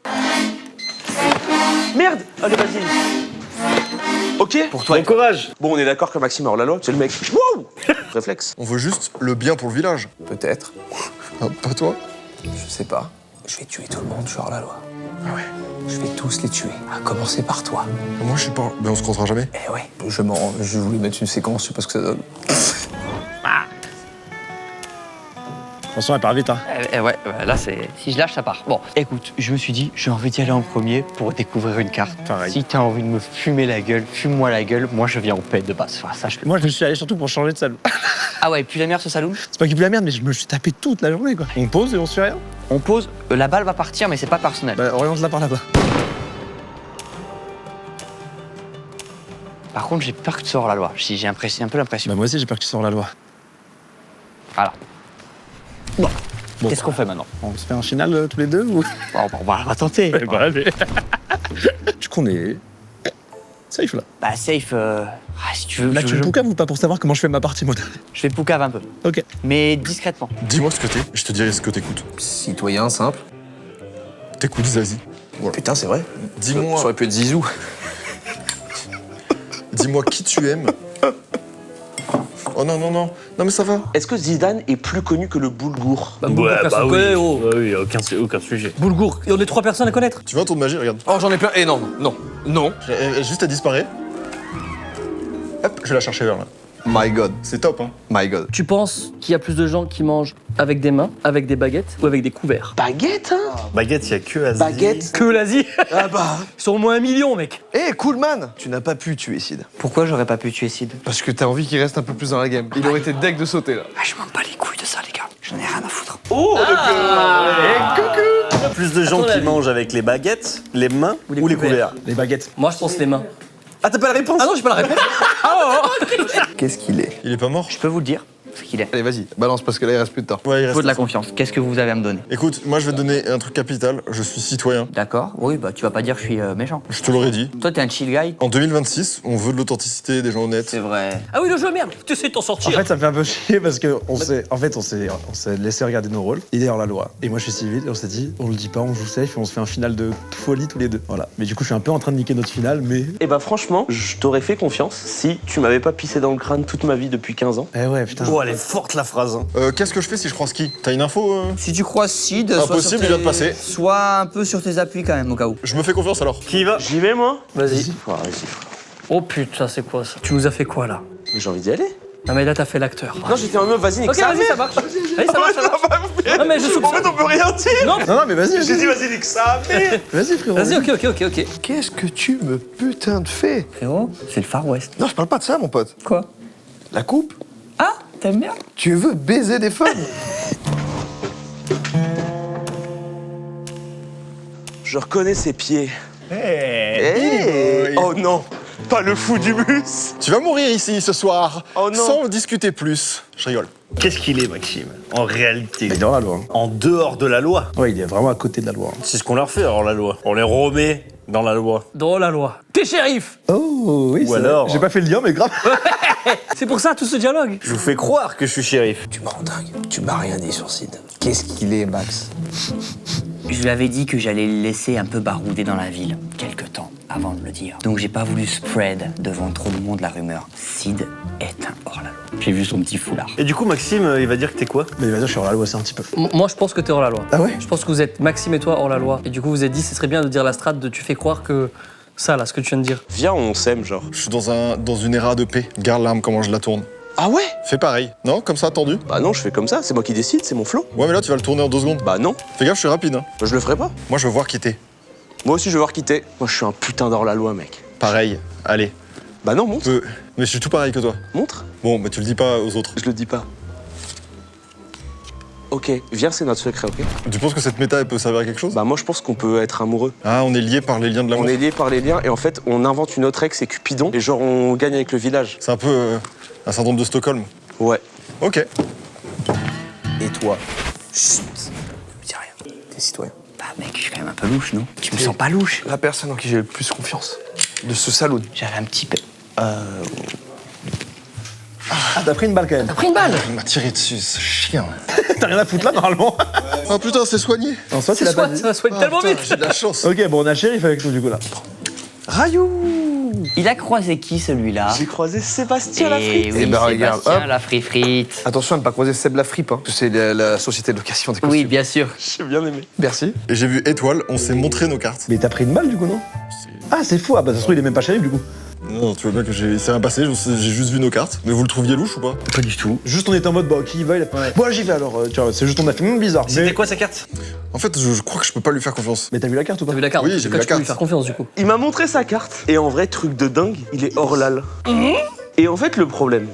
Merde! Allez, vas-y. Ok? Pour toi. Bon courage. Bon, on est d'accord que Maxime hors la loi, c'est le mec. Wow! Réflexe. On veut juste le bien pour le village. Peut-être. Ah, pas toi. Je sais pas. Je vais tuer tout le monde, je suis hors la loi. Ah ouais. Je vais tous les tuer, à commencer par toi. Moi je suis pas. Mais on se croisera jamais. Eh ouais. Je voulais mettre une séquence, je sais pas ce que ça donne. Attention, elle part vite, hein. Ouais, là c'est. Si je lâche, ça part. Bon, écoute, je me suis dit, j'ai envie d'y aller en premier pour découvrir une carte. Pareil. Si t'as envie de me fumer la gueule, fume-moi la gueule. Moi, je viens en paix de base. Enfin, ça, je fais. Moi, je suis allé surtout pour changer de salle. Ah ouais, puis la merde ce saloon. C'est pas qu'il pue la merde, mais je me suis tapé toute la journée, quoi. On pose et on se fait rien. On pose, la balle va partir, mais c'est pas personnel. Bah, oriente-la par là-bas. Par contre, j'ai peur que tu sors la loi. J'ai un peu l'impression. Bah, moi aussi, j'ai peur que tu sors la loi. Voilà. Bon. Qu'est-ce qu'on fait maintenant? On se fait un final tous les deux ou. Bon, on va tenter. Bah, allez. Du coup, on est. Safe là. Bah, safe. Si tu veux. Là, tu me poucaves ou pas pour savoir comment je fais ma partie, moi? Je fais poucave un peu. Ok. Mais discrètement. Dis-moi ce que t'es, je te dirai ce que t'écoutes. Citoyen simple. T'écoutes Zazie. Voilà. Putain, c'est vrai. Dis-moi. Ça aurait pu être Zizou. Dis-moi qui tu aimes. Oh non, non, non. Non, mais ça va. Est-ce que Zidane est plus connu que le Boulgour? Bah, Boulgour, personne connaît, oh. Oui, aucun sujet. Boulgour, et on est 3 personnes à connaître. Tu veux un tour de magie, regarde. Oh, j'en ai plein. Eh non, non, non. Juste à disparaître. Hop, je vais la chercher vers là. My God. C'est top, hein. My God. Tu penses qu'il y a plus de gens qui mangent avec des mains, avec des baguettes ou avec des couverts? Baguette, hein? Baguette, il y a que Asie. Baguette? Que l'Asie. Ah bah. Ils sont au moins 1 million, mec. Eh, Coolman, tu n'as pas pu tuer Sid. Pourquoi j'aurais pas pu tuer Sid? Parce que t'as envie qu'il reste un peu plus dans la game. Il aurait été deg de sauter là. Ah, je m'en bats les couilles de ça, les gars. J'en ai rien à foutre. Oh, Plus de gens ton qui avis. mangent avec les baguettes, les mains ou les couverts. Les baguettes. Moi, je pense les mains. Ah, t'as pas la réponse? Ah non, j'ai pas la réponse. Qu'est-ce qu'il est? Il est pas mort? Je peux vous le dire, ce qu'il est. Allez, vas-y, balance parce que là, il reste plus de temps. Ouais, il Il reste faut de la ça. confiance. Qu'est-ce que vous avez à me donner? Écoute, moi je vais te donner un truc capital. Je suis citoyen. D'accord. Oui, bah tu vas pas dire que je suis méchant. Je te l'aurais dit. Toi, t'es un chill guy. En 2026, on veut de l'authenticité, des gens honnêtes. C'est vrai. Ah oui, le jeu, merde. Tu essaies de t'en En sortir. fait, ça me fait un peu chier parce que on s'est laissé regarder nos rôles. Il est hors la loi. Et moi, je suis civil. Et on s'est dit, on le dit pas, on joue safe et on se fait un final de folie tous les deux. Voilà. Mais du coup, je suis un peu en train de niquer notre finale, mais. Eh bah franchement, je t'aurais fait confiance si tu m'avais pas pissé dans le crâne toute ma vie depuis 15 ans. Eh ouais, putain. Oh, elle est forte la phrase. Hein. Qu'est-ce que je fais si je crois ski? T'as une info Si tu crois Sid, Impossible, il vient de passer. Sois un peu sur tes appuis quand même, au cas où. Je me fais confiance alors. Qui y va? J'y vais moi? Vas-y. Ouais, vas-y, frère. Oh putain, c'est quoi ça? Tu nous as fait quoi là? Mais j'ai envie d'y aller. Non mais là, t'as fait l'acteur. Non, j'étais en mode, vas-y, nique Ok, sa vas-y, mère. ça marche. Allez, ça marche, ça marche. Non, mais je soupçonne. En fait, on peut rien dire. Non, Non, mais vas-y. J'ai dit, vas-y, nique ça, mais. Vas-y, frérot. vas-y, ok. Qu'est-ce que tu me putain de fais? Frérot, c'est le Far West. Non, je parle pas de ça, mon pote. Quoi? La coupe? Ah, t'aimes bien? Tu veux baiser des femmes? Je reconnais ses pieds. Hey. Oh non, pas le fou du bus. Tu vas mourir ici ce soir, Oh non. sans discuter plus. Je rigole. Qu'est-ce qu'il est, Maxime, en réalité? Il est dans la loi. En dehors de la loi. Ouais, il est vraiment à côté de la loi. C'est ce qu'on leur fait, alors, la loi. On les remet dans la loi. Dans la loi. T'es shérif. Oh, oui, Ou c'est alors- vrai. J'ai pas fait le lien, mais grave. C'est pour ça tout ce dialogue. Je vous fais croire que je suis shérif. Tu me rends dingue. Tu m'as rien dit sur Sid. Qu'est-ce qu'il est, Max? Je lui avais dit que j'allais le laisser un peu barouder dans la ville, quelque temps, avant de le dire. Donc j'ai pas voulu spread devant trop de monde la rumeur. Sid est un hors-la-loi. J'ai vu son petit foulard. Et du coup, Maxime, il va dire que t'es quoi? Mais vas-y, je suis hors la loi, c'est un petit peu. Moi, je pense que t'es hors la loi. Ah ouais? Je pense que vous êtes Maxime et toi hors la loi. Et du coup, vous êtes dit, ce serait bien de dire la strate de tu fais croire que ça, là, ce que tu viens de dire. Viens, on s'aime, genre. Je suis dans une era de paix. Garde l'arme comment je la tourne. Ah ouais? Fais pareil. Non, comme ça, tendu. Bah non, je fais comme ça, c'est moi qui décide, c'est mon flow. Ouais, mais là, tu vas le tourner en 2 secondes. Bah non, Fais gaffe, je suis rapide. Hein. je le ferai pas. Moi, je veux voir qui t'es. Moi aussi, je vais voir qui t'es. Moi, je suis un putain d'hors-la-loi, mec. Pareil. Allez. Bah non, montre. Mais je suis tout pareil que toi. Montre. Bon, mais tu le dis pas aux autres. Je le dis pas. Ok, viens, c'est notre secret, ok? Tu penses que cette méta, elle peut servir à quelque chose? Bah moi, je pense qu'on peut être amoureux. Ah, on est liés par les liens de l'amour. On est liés par les liens et en fait, on invente une autre ex, c'est Cupidon, et genre, on gagne avec le village. C'est un peu un syndrome de Stockholm. Ouais. Ok. Et toi? Chut. Ne dis rien. T'es citoyen. Bah mec, je suis quand même un peu louche, non? Tu me sens pas louche? La personne en qui j'ai le plus confiance de ce saloon. J'avais un petit peu... Ah, t'as pris une balle quand même. Pris une balle. Il m'a tiré dessus, ce chien. T'as rien à foutre là, normalement. Oh putain, c'est soigné. Non, ça, c'est C'est la soit, balle. ça soigne tellement Putain, vite. j'ai de la chance. Ok, bon, on a le shérif avec nous, du coup, là. Rayou. Il a croisé qui, celui-là? J'ai croisé Sébastien Lafrite. Oui, Eh ben, regarde, Sébastien hop. la frite. Attention à ne pas croiser Seb la fripe, hein. C'est la société de location des costumes. Oui, bien sûr. J'ai bien aimé. Merci. Et j'ai vu Étoile, on s'est montré nos cartes. Mais t'as pris une balle, du coup, non? Ah, c'est fou. Ah, bah, ça se trouve, il est même pas shérif, du coup. Non, tu vois bien que c'est rien passé, j'ai juste vu nos cartes. Mais vous le trouviez louche ou pas? Pas du tout. Juste, on était en mode, bah, qui y va, il a... Bon, j'y vais alors. Tu vois, c'est juste, on a fait bizarre. C'était Mais... quoi sa carte? En fait, je crois que je peux pas lui faire confiance. Mais t'as vu la carte ou pas? T'as vu la carte? Oui, donc j'ai c'est vu quand la tu peux lui carte. faire confiance, du coup. Il m'a montré sa carte, et en vrai, truc de dingue, il est hors lal. Et en fait, le problème,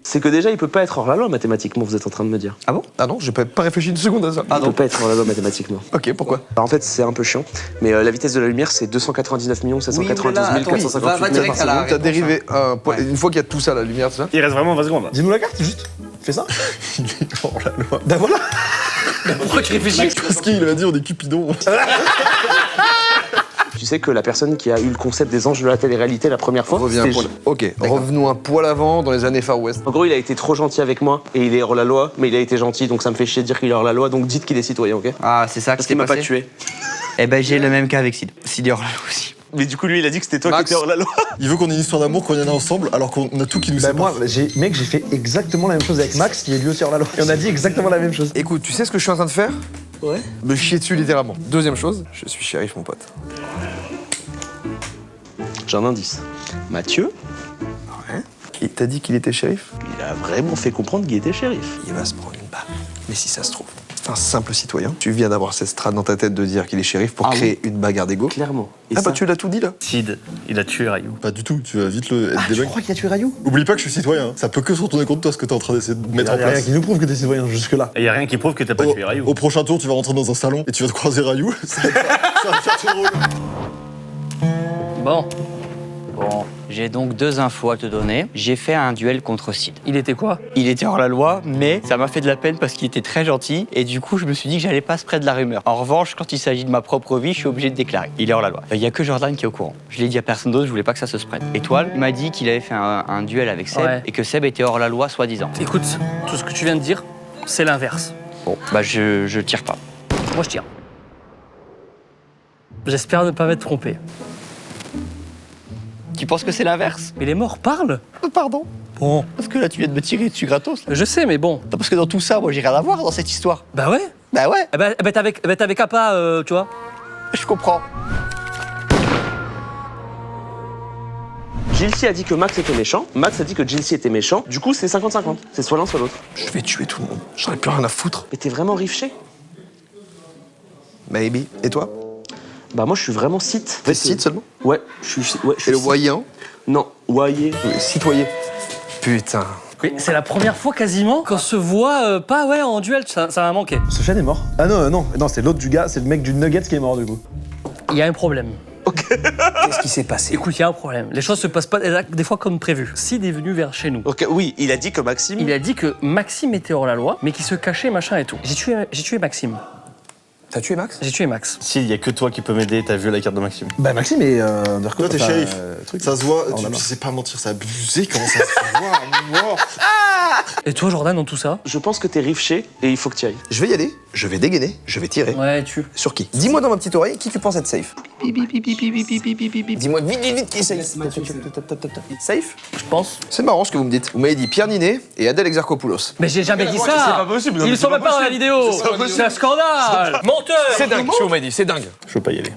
c'est que déjà, il peut pas être hors la loi mathématiquement, vous êtes en train de me dire. Ah bon? Ah non, j'ai pas réfléchi une seconde à ça. Il peut pas être hors la loi mathématiquement. Ok, pourquoi? Alors, en fait, c'est un peu chiant, mais la vitesse de la lumière, c'est 299 792 458 mètres par seconde. T'as dérivé un point. Une fois qu'il y a tout ça, la lumière, tout ça. Il reste vraiment 20 secondes. Dis-nous la carte, juste. Fais ça. Il est hors la loi. Bah voilà. Pourquoi tu réfléchis? Parce qu'il a dit on est Cupidon. Tu sais que la personne qui a eu le concept des anges de la télé-réalité la première fois, Reviens un c'était poil. Ok, revenons un poil avant dans les années Far West. En gros, il a été trop gentil avec moi et il est hors la loi, mais il a été gentil, donc ça me fait chier de dire qu'il est hors la loi, donc dites qu'il est citoyen, ok? Ah, c'est ça Parce qui s'est qu'il m'a pas passé? tué. Eh ben, j'ai le même cas avec Sid. Sid est hors la loi aussi. Mais du coup, lui, il a dit que c'était toi Max. qui étais hors la loi. Il veut qu'on ait une histoire d'amour, qu'on y en a ensemble, alors qu'on a tout qui nous Bah sépare. moi, mec, j'ai fait exactement la même chose avec Max, qui est lui aussi hors la loi. Et on a dit exactement la même chose. Écoute, tu sais ce que je suis en train de faire? Ouais. Me chier dessus littéralement. Deuxième chose, je suis shérif, mon pote. J'ai un indice. Mathieu, Il t'a dit qu'il était shérif? il a vraiment fait comprendre qu'il était shérif. Il va se prendre une balle. Mais si ça se trouve, un simple citoyen, tu viens d'avoir cette strate dans ta tête de dire qu'il est shérif pour Ah créer une bagarre d'ego. Clairement. Et Ah bah ça, tu l'as tout dit là. Sid, il a tué Rayou. Pas du tout, tu vas vite le être Ah, tu débug. crois qu'il a tué Rayou? Oublie pas que je suis citoyen, hein. Ça peut que se retourner contre toi ce que t'es en train d'essayer de mettre en Y'a rien place. qui nous prouve que t'es citoyen jusque-là. Et y a rien qui prouve que t'as pas tué Rayou. Au prochain tour, tu vas rentrer dans un salon et tu vas te croiser Rayou. Ça va faire tout drôle. Bon, Bon, j'ai donc 2 infos à te donner. J'ai fait un duel contre Sid. il était quoi? Il était hors la loi, mais ça m'a fait de la peine parce qu'il était très gentil. Et du coup, je me suis dit que j'allais pas spread de la rumeur. En revanche, quand il s'agit de ma propre vie, je suis obligé de déclarer. Il est hors la loi. Il y a que Jordan qui est au courant. Je l'ai dit à personne d'autre, je voulais pas que ça se spread. Étoile m'a dit qu'il avait fait un duel avec Seb Ouais. et que Seb était hors la loi, soi-disant. Écoute, tout ce que tu viens de dire, c'est l'inverse. Bon, bah je tire pas. Moi, je tire. J'espère ne pas m'être trompé. Tu penses que c'est l'inverse? Mais les morts parlent? Pardon? Bon. Parce que là, tu viens de me tirer dessus gratos. Là. Je sais, mais bon. Parce que dans tout ça, moi, j'ai rien à voir dans cette histoire. Bah ouais. Bah ouais, T'avais qu'à pas, tu vois. je comprends. Jilcy a dit que Max était méchant. Max a dit que Jilcy était méchant. Du coup, c'est 50-50. C'est soit l'un, soit l'autre. Je vais tuer tout le monde. J'en ai plus rien à foutre. Mais t'es vraiment riffché? Maybe. Et toi? Bah moi, je suis vraiment Sith. T'es Sith seulement? Ouais, je suis Et le voyant? Non, Wayé. Citoyen. Putain. Oui, c'est la première fois quasiment qu'on se voit pas en duel, ça m'a manqué. Sofiane est mort. Ah non, c'est l'autre du gars, c'est le mec du Nuggets qui est mort du coup. Il y a un problème. Qu'est-ce qui s'est passé? Écoute, il y a un problème. Les choses se passent pas des fois comme prévu. Sid est venu vers chez nous. Ok, oui, il a dit que Maxime... Il a dit que Maxime était hors la loi, mais qu'il se cachait, machin et tout. J'ai tué Maxime. T'as tué Max? J'ai tué Max. Si, il y a que toi qui peux m'aider, t'as vu la carte de Maxime. Bah Maxime est undercover. Toi, t'es shérif. Truc. Ça se voit, Oh là là. tu sais pas mentir, c'est abusé comment ça se voit. Wow. Et toi, Jordan, dans tout ça? Je pense que t'es riffché et il faut que tu ailles. Je vais y aller, je vais dégainer, je vais tirer. Ouais, tu. Sur qui? Dis-moi dans ma petite oreille qui tu penses être safe. Dis-moi vite qui est safe. Safe? Je pense. C'est marrant ce que vous me dites. Vous m'avez dit Pierre Ninet et Adèle Exarchopoulos. Mais j'ai jamais dit ça! C'est pas possible, non, mais Ils c'est sont pas même pas dans la vidéo! C'est un scandale! Menteur! C'est dingue ce que vous m'avez dit, c'est dingue. Je veux pas y aller.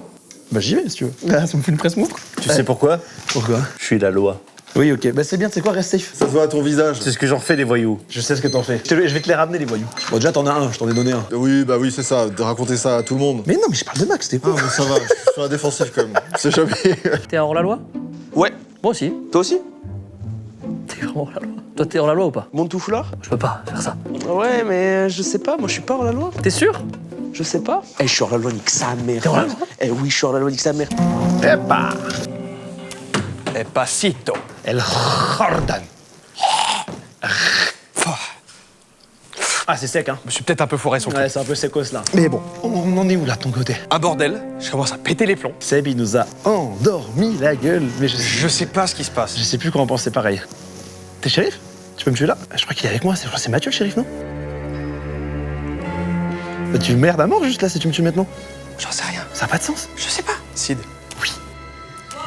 Bah j'y vais si tu veux. Ah, ça me fait une presse montre. Tu sais pourquoi? Pourquoi? Je suis la loi. Oui, ok. Bah c'est bien, c'est quoi, reste safe. Ça se voit à ton visage. C'est ce que j'en fais des voyous. Je sais ce que t'en fais. Je vais te les ramener les voyous. Bon déjà t'en as un, je t'en ai donné un. Oui, bah oui, c'est ça, de raconter ça à tout le monde. Mais non, mais je parle de Max, t'es Ah, quoi? mais ça va, je suis sur la défensive quand même. C'est jamais. T'es hors la loi? Ouais. Moi aussi. Toi aussi? T'es vraiment hors la loi. Toi, t'es hors la loi ou pas? Monte tout foulard? Je peux pas faire ça. Ouais, mais je sais pas, moi je suis pas hors la loi. T'es sûr? Je sais pas. Eh, je suis hors la loi, nique sa mère. T'es hors la loi? Eh oui, je suis hors la loi, nique sa mère. Et pasito. El Jordan. Ah, c'est sec, hein? Je me suis peut-être un peu foiré sur le Ouais, truc. c'est un peu secos là. Mais bon, On en est où là, de ton côté? un bordel, je commence à péter les plombs. Seb, il nous a endormi la gueule. Mais Je sais pas ce qui se passe. je sais plus quoi en penser pareil. T'es shérif? Tu peux me tuer là? Je crois qu'il est avec moi, c'est Mathieu le shérif, non? Bah, tu merdes à mort juste là si tu me tues maintenant. J'en sais rien. Ça a pas de sens. Je sais pas. Sid. Oui.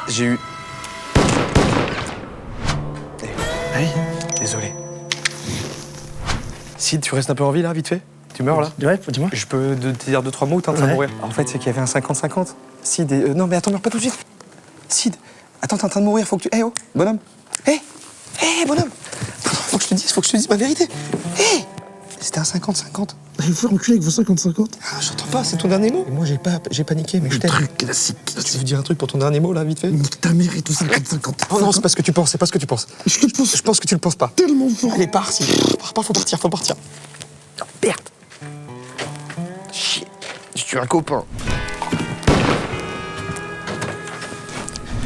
J'ai eu. Hey. Désolé. Sid, tu restes un peu en vie là, vite fait? Tu meurs là? Ouais, dis-moi. Je peux te dire 2-3 mots ou t'es en train de Ouais. mourir? En fait, c'est qu'il y avait un 50-50. Sid, non mais attends, meurs pas tout de suite. Sid, attends, t'es en train de mourir, faut que tu. Eh oh, bonhomme. Bonhomme. Attends, faut que je te dise ma vérité. C'était un 50-50. Il faut enculer avec vos 50-50. Ah, j'entends pas, c'est ton dernier mot. Et moi, j'ai paniqué, mais je t'aime. Truc classique. Tu veux dire un truc pour ton dernier mot là, vite fait? Ta mère et tout 50-50. Oh non, c'est pas ce que tu penses, c'est pas ce que tu penses. Je pense que tu le penses pas. Tellement fort. Allez, pars, Sid. Pars, faut partir. Oh, merde. Chier. Je suis un copain.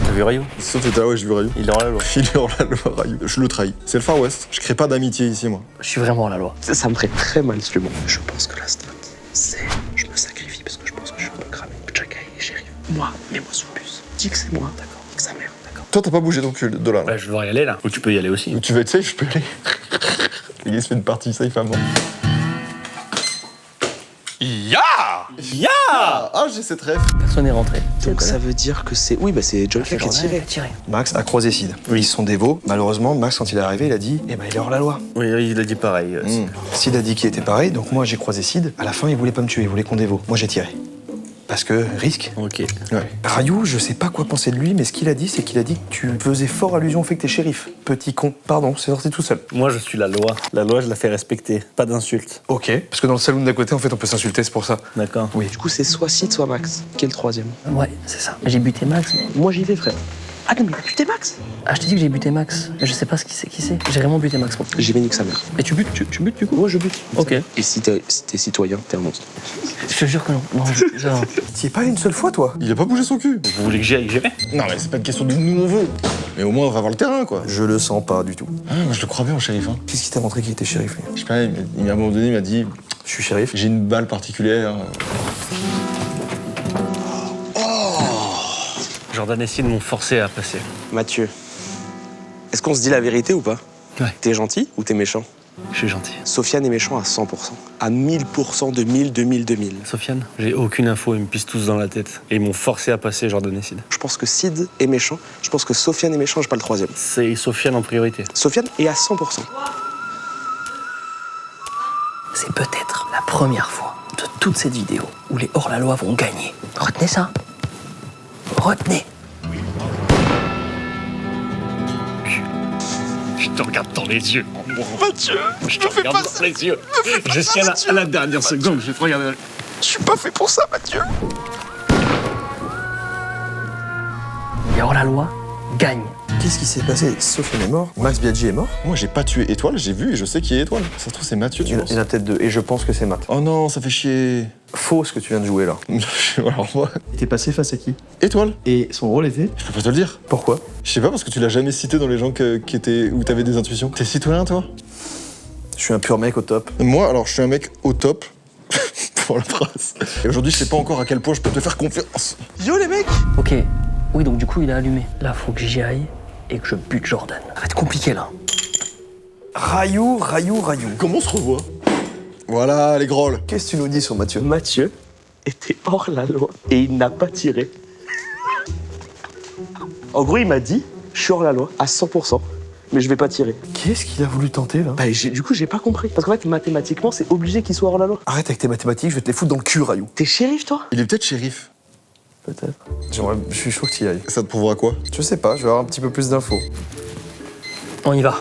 T'as vu Rayou? Sauf que ouais, j'ai vu Rayou. Il est hors la loi. Il est hors la loi, Rayou. Je le trahis. C'est le Far West. Je crée pas d'amitié ici, moi. Je suis vraiment hors la loi. Ça me ferait très mal ce moment. Je pense que la strat, c'est je me sacrifie parce que je pense que je suis un peu cramé. Chaka est shérif. Moi, mets-moi sous le bus. Dis que c'est moi, d'accord? Nique sa mère, d'accord? Toi, t'as pas bougé ton cul de là. Ouais, je vais devoir y aller là. Ou tu peux y aller aussi. Tu veux être safe, je peux y aller. Le gars, il se fait une partie safe avant. Ah, j'ai cette rêve. Personne n'est rentré. Donc ça veut dire que c'est... Oui, bah c'est John qui a tiré. Max a croisé Sid. Ils sont dévots. Malheureusement, Max, quand il est arrivé, il a dit il est hors la loi. Oui, il a dit pareil. Sid a dit qu'il était pareil, donc moi j'ai croisé Sid. À la fin, il voulait pas me tuer, il voulait qu'on dévote. Moi j'ai tiré. Parce que risque. Ok. Rayou, je sais pas quoi penser de lui, mais ce qu'il a dit, c'est qu'il a dit que tu faisais fort allusion au fait que t'es shérif. Petit con. Pardon, c'est sorti tout seul. Moi, je suis la loi. La loi, je la fais respecter. Pas d'insultes. Ok. Parce que dans le saloon d'à côté, en fait, on peut s'insulter, c'est pour ça. D'accord. Oui. Du coup, c'est soit Sid, soit Max. Qui est le troisième? Ouais, c'est ça. J'ai buté Max. Moi, j'y vais, frère. Ah non, mais putain, Max! Ah, je t'ai dit que j'ai buté Max. Mais je sais pas qui c'est. J'ai vraiment buté Max. J'y vais, nique sa mère. Et tu butes du coup? Moi, je bute. Ok. Et si t'es citoyen, t'es un monstre. Je te jure que non. Non, genre. T'y es pas une seule fois, toi? Il a pas bougé son cul. Vous voulez que j'y aille, j'y vais? Non, mais c'est pas une question de nous, on veut. Mais au moins, on va voir le terrain, quoi. Je le sens pas du tout. Ah, moi, je le crois bien, au shérif. Hein. Qu'est-ce qui t'a montré qu'il était shérif, lui? Je sais pas, à un moment donné, il m'a dit Je suis shérif. j'ai une balle particulière. Jordan et Sid m'ont forcé à passer. Mathieu, est-ce qu'on se dit la vérité ou pas? Ouais. T'es gentil ou t'es méchant? Je suis gentil. Sofiane est méchant à 100%. À 1000%, de 1000, 2000, 2000. Sofiane, j'ai aucune info, ils me pissent tous dans la tête. Et ils m'ont forcé à passer Jordan et Sid. Je pense que Sid est méchant. Je pense que Sofiane est méchant, j'ai pas le troisième. C'est Sofiane en priorité. Sofiane est à 100%. C'est peut-être la première fois de toute cette vidéo où les hors-la-loi vont gagner. Retenez ça. Retenez. Je te regarde dans les yeux. Mathieu, je te regarde dans les yeux. Jusqu'à la dernière seconde, je vais te regarder. Je suis pas fait pour ça, Mathieu. Et hors-la-loi gagne. Qu'est-ce qui s'est passé? Sofiane est mort, Max Biaggi est mort. Moi, j'ai pas tué Étoile, j'ai vu et je sais qui est Étoile. Ça se trouve, c'est Mathieu, tu penses? Il y en a peut-être deux, et je pense que c'est Matt. Oh non, ça fait chier. Faux ce que tu viens de jouer là. Alors moi, Il était passé face à qui? Étoile, Et son rôle était? je peux pas te le dire. Pourquoi? Je sais pas parce que tu l'as jamais cité dans les gens qui étaient où t'avais des intuitions. T'es citoyen, toi? Je suis un pur mec au top. Moi, alors, je suis un mec au top. Pour la phrase. Et aujourd'hui, je sais pas encore à quel point je peux te faire confiance. Yo les mecs! Ok, oui, donc du coup, il a allumé. Là, faut que j'y aille et que je bute Jordan. Ça va être compliqué là. Rayou. Comment on se revoit? Voilà, les grolles. Qu'est-ce que tu nous dis sur Mathieu? Mathieu était hors la loi et il n'a pas tiré. En gros, il m'a dit, je suis hors la loi à 100%, mais je vais pas tirer. Qu'est-ce qu'il a voulu tenter là? Bah, du coup, j'ai pas compris. Parce qu'en fait, mathématiquement, c'est obligé qu'il soit hors la loi. Arrête avec tes mathématiques, je vais te les foutre dans le cul, Rayou. T'es shérif, toi? Il est peut-être shérif. Peut-être. Je suis chaud que tu y ailles. Ça te prouvera quoi? Je sais pas, je vais avoir un petit peu plus d'infos. On y va.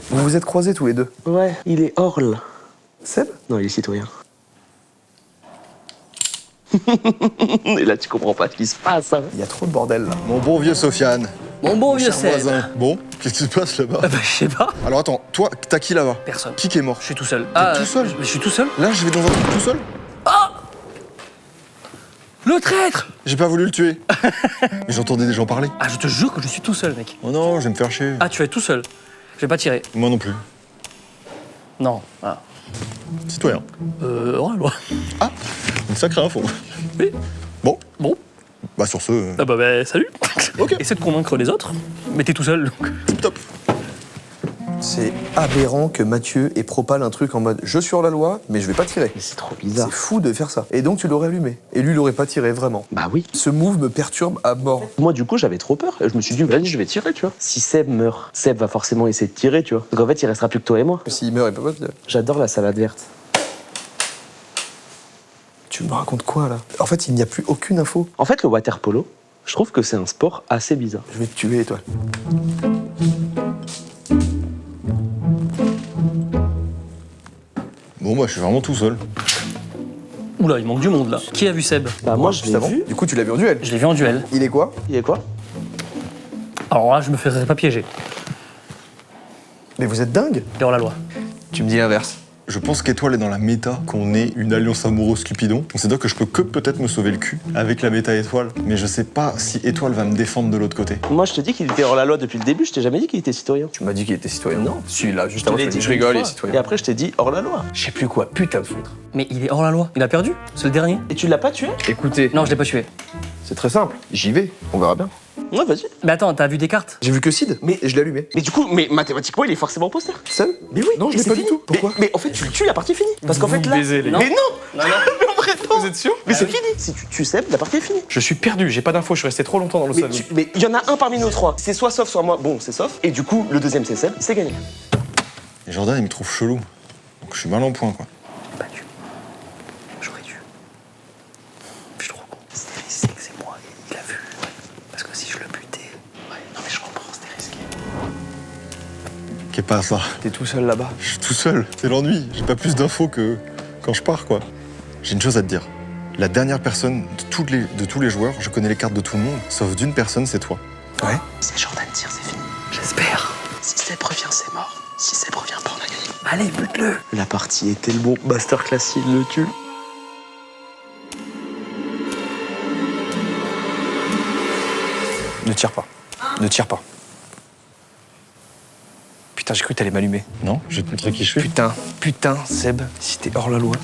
Vous vous êtes croisés tous les deux. Ouais, il est hors là. Seb? Non, il est citoyen. Et là, tu comprends pas ce qui se passe, hein. Il y a trop de bordel là. Mon bon vieux Sofiane. Mon bon vieux Cher Seb. voisin. Bon, qu'est-ce qui se passe là-bas? Bah, je sais pas. Alors attends, toi, t'as qui là-bas? Personne. Qui est mort? Je suis tout seul. tout seul? Je suis tout seul. Là, je vais dans un truc tout seul? Le traître! J'ai pas voulu le tuer. Mais j'entendais des gens parler. Ah, je te jure que je suis tout seul, mec. Oh non, je vais me faire chier. Ah, tu vas être tout seul. Je vais pas tirer. Moi non plus. Non. Ah. Citoyen. Hors-la-loi. Ah, une sacrée info. Oui. Bon. Bon. Bah sur ce, Ah bah, salut. Ok. Essaie de convaincre les autres, mais t'es tout seul, donc. tip top. C'est aberrant que Mathieu ait propal un truc en mode je suis hors la loi, mais je vais pas tirer. Mais c'est trop bizarre. C'est fou de faire ça. Et donc tu l'aurais allumé. Et lui, il aurait pas tiré vraiment. Bah oui. Ce move me perturbe à mort. Moi, du coup, j'avais trop peur. Et je me suis dit, vas-y, je vais tirer, tu vois. Si Seb meurt, Seb va forcément essayer de tirer, tu vois. Donc en fait, il restera plus que toi et moi. S'il meurt, il peut pas tirer. J'adore la salade verte. Tu me racontes quoi là? En fait, il n'y a plus aucune info. En fait, le water polo, je trouve que c'est un sport assez bizarre. Je vais te tuer, toi. Bon, moi, je suis vraiment tout seul. Oula, il manque du monde là. Qui a vu Seb? Bah, moi, je Juste l'ai avant. vu. Du coup, tu l'as vu en duel. Je l'ai vu en duel. Il est quoi? Il est quoi? Alors là, je me ferais pas piéger. Mais vous êtes dingue. Il est hors la loi. Tu me dis l'inverse. Je pense qu'Étoile est dans la méta, qu'on est une alliance amoureuse Cupidon. Donc c'est-à-dire que je peux que peut-être me sauver le cul avec la méta Étoile. Mais je sais pas si Étoile va me défendre de l'autre côté. Moi, je te dis qu'il était hors la loi depuis le début. Je t'ai jamais dit qu'il était citoyen. Tu m'as dit qu'il était citoyen. Non. Si, là, juste Je avant, te l'ai je dit rigole, une il est fois. citoyen. Et après, je t'ai dit hors la loi. Je sais plus quoi, putain de foutre. Mais il est hors la loi. Il a perdu. C'est le dernier. Et tu l'as pas tué? Écoutez, Non, je l'ai pas tué. c'est très simple. J'y vais, on verra bien. Ouais, vas-y. Mais attends, t'as vu des cartes? J'ai vu que Sid, Mais- et je l'ai allumé. Mais du coup, mais mathématiquement, il est forcément imposteur. Seb? Mais oui. Non, je et l'ai c'est pas du fini. tout. Pourquoi? mais en fait, tu le tues, la partie est finie. Parce qu'en fait, là. baisez, les Non. gars. Mais non. Non, non. Mais en vrai, non. Vous êtes sûr? Mais c'est fini. Si tu tues Seb, la partie est finie. Je suis perdu, j'ai pas d'infos, je suis resté trop longtemps dans le salon. Mais il y en a un parmi nous trois. C'est soit Sauf, soit moi. Bon, c'est Sauf. Et du coup, le deuxième, c'est Seb. C'est gagné. Et Jordan, il me trouve chelou. Donc je suis mal en point, quoi. Pas dû. J'aurais dû. Je suis trop con. C'était risqué que c'est moi. Il a vu. Ouais. Parce que si je le butais. Ouais, non mais je comprends, c'était risqué. Qu'est pas ça? T'es tout seul là-bas. Je suis tout seul. C'est l'ennui. J'ai pas plus d'infos que quand je pars, quoi. J'ai une chose à te dire. La dernière personne de tous les joueurs, je connais les cartes de tout le monde, sauf d'une personne, c'est toi. Ouais. Si Jordan tire, c'est fini. J'espère. Si Seb revient, c'est mort. Si Seb revient pas, on a gagné. Allez, bute-le. La partie était le bon. Masterclass, il le tue. Ne tire pas. Ne tire pas. Putain, j'ai cru que t'allais m'allumer. Non? Je vais te montrer qui je suis. Putain, Seb, si t'es hors la loi.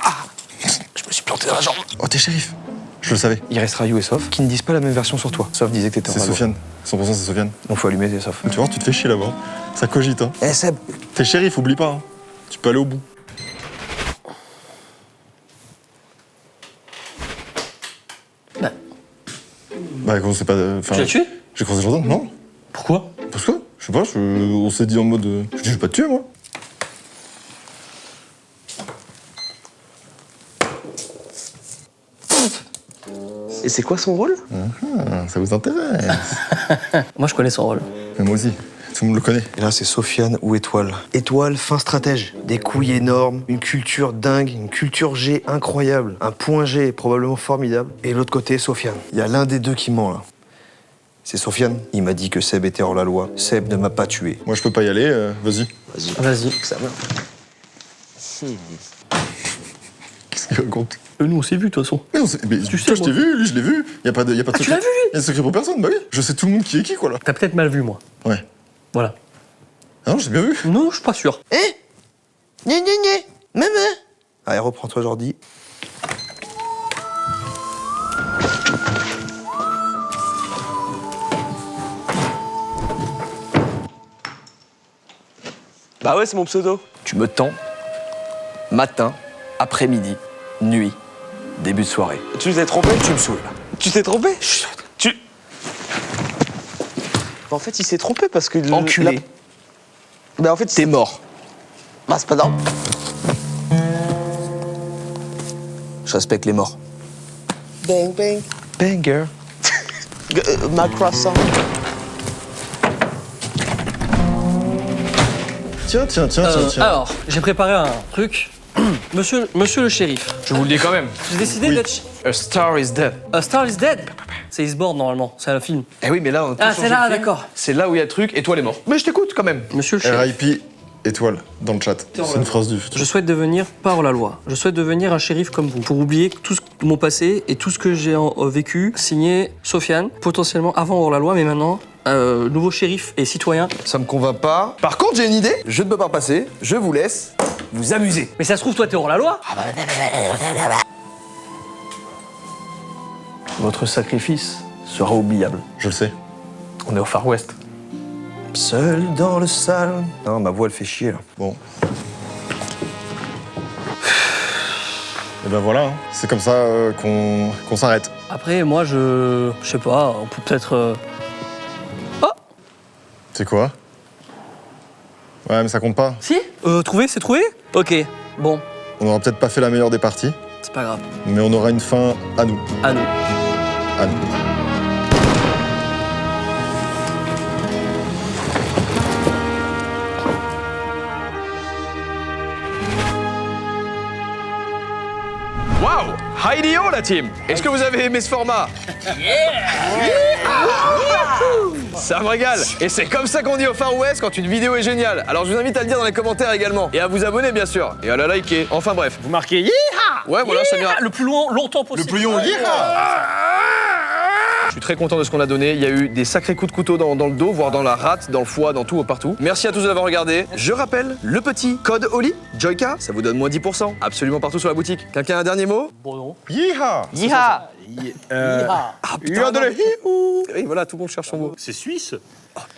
Ah! Je me suis planté dans la jambe. Oh, t'es shérif. Je le savais. Il reste Rayou et Sof qui ne disent pas la même version sur toi. Sof disait que t'étais hors C'est la loi. Sofiane. 100% c'est Sofiane. Donc faut allumer tes Sof. Tu vois, tu te fais chier là-bas. Ça cogite, hein. Eh Seb! T'es shérif, oublie pas. Hein. Tu peux aller au bout. Bah. Bah, comment c'est pas. Tu l'as tué? J'ai croisé Jordan, non? Pourquoi? Parce que, je sais pas, on s'est dit en mode. Je dis, je vais pas te tuer, moi. Et c'est quoi son rôle? Ça vous intéresse? Moi, je connais son rôle. Mais moi aussi. Tout le monde le connaît. Et là, c'est Sofiane ou Étoile. Étoile, fin stratège. Des couilles énormes, une culture dingue, une culture G incroyable. Un point G probablement formidable. Et l'autre côté, Sofiane. Il y a l'un des deux qui ment, là. C'est Sofiane. Il m'a dit que Seb était hors la loi. Seb ne m'a pas tué. Moi, je peux pas y aller, vas-y. Vas-y. Ça va. Qu'est-ce qu'il raconte? Nous, on s'est vu, de toute façon. Mais Tu sais, toi, je t'ai moi. vu, lui, je l'ai vu. Y a pas de secret. tu l'as vu, lui? Y a de secret pour personne, bah oui. Je sais tout le monde qui est qui, quoi, là. T'as peut-être mal vu, moi. Ouais. Voilà. Ah non, j'ai bien vu. Non, je suis pas sûr. Maman. Allez, reprends-toi, Jordi. Bah ouais, c'est mon pseudo. Tu me tends. Matin, après-midi, nuit, début de soirée. Tu t'es trompé? Tu me saoules. Tu t'es trompé? Tu... En fait, il s'est trompé parce que... Enculé. Bah en fait, T'es mort. Bah c'est pas grave. Je respecte les morts. Bang, bang. Banger. Ma croissant. Tiens. Alors, j'ai préparé un truc. Monsieur le shérif, Je vous le dis quand même. j'ai décidé d'être... A Star is Dead. A Star is Dead. C'est Is Born, normalement. C'est un film. Eh oui, mais là, on a tout Ah, changé c'est là, de film. d'accord. C'est là où il y a le truc, Étoile est mort. Mais je t'écoute quand même. Monsieur le shérif. RIP, étoile, dans le chat. C'est une phrase du futur. Je souhaite devenir, pas hors-la-loi, je souhaite devenir un shérif comme vous. Pour oublier tout mon passé et tout ce que j'ai vécu, signé Sofiane, potentiellement avant hors-la-loi, mais maintenant, nouveau shérif et citoyen. Ça me convainc pas. Par contre, j'ai une idée. Je ne peux pas passer. Je vous laisse vous amuser. Mais ça se trouve, toi, t'es hors-la-loi. Votre sacrifice sera oubliable. Je le sais. On est au Far West. Seul dans le salon. Non, ma voix, elle fait chier, là. Bon. Et ben voilà, hein. C'est comme ça qu'on s'arrête. Après, moi, je sais pas, on peut peut-être... C'est quoi? Ouais, mais ça compte pas. Si trouvé, c'est trouvé. Ok, bon, On aura peut-être pas fait la meilleure des parties, c'est pas grave. mais on aura une fin à nous. À nous. À nous. Waouh! Hi-Dio, la team! Est-ce que vous avez aimé ce format? Ça me régale! Et c'est comme ça qu'on dit au Far West quand une vidéo est géniale. Alors je vous invite à le dire dans les commentaires également. Et à vous abonner, bien sûr. Et à la liker. Enfin bref. Vous marquez Yeeha! Ouais, voilà, ça m'ira. Le plus longtemps possible. Le plus long, Je suis très content de ce qu'on a donné. Il y a eu des sacrés coups de couteau dans le dos, voire dans la rate, dans le foie, dans tout, partout. Merci à tous d'avoir regardé. Je rappelle, le petit code Oli, Joyka, ça vous donne moins 10%. Absolument partout sur la boutique. Quelqu'un a un dernier mot? Bon, non. Yeeha! Yiha. Ah putain, oui, voilà, tout le monde cherche son mot. C'est suisse.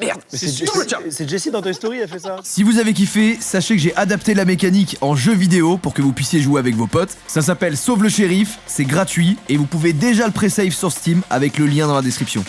Merde, C'est Jessie dans Toy Story, elle fait ça. Si vous avez kiffé, sachez que j'ai adapté la mécanique en jeu vidéo pour que vous puissiez jouer avec vos potes. Ça s'appelle Sauve le shérif, c'est gratuit et vous pouvez déjà le pré-save sur Steam avec le lien dans la description.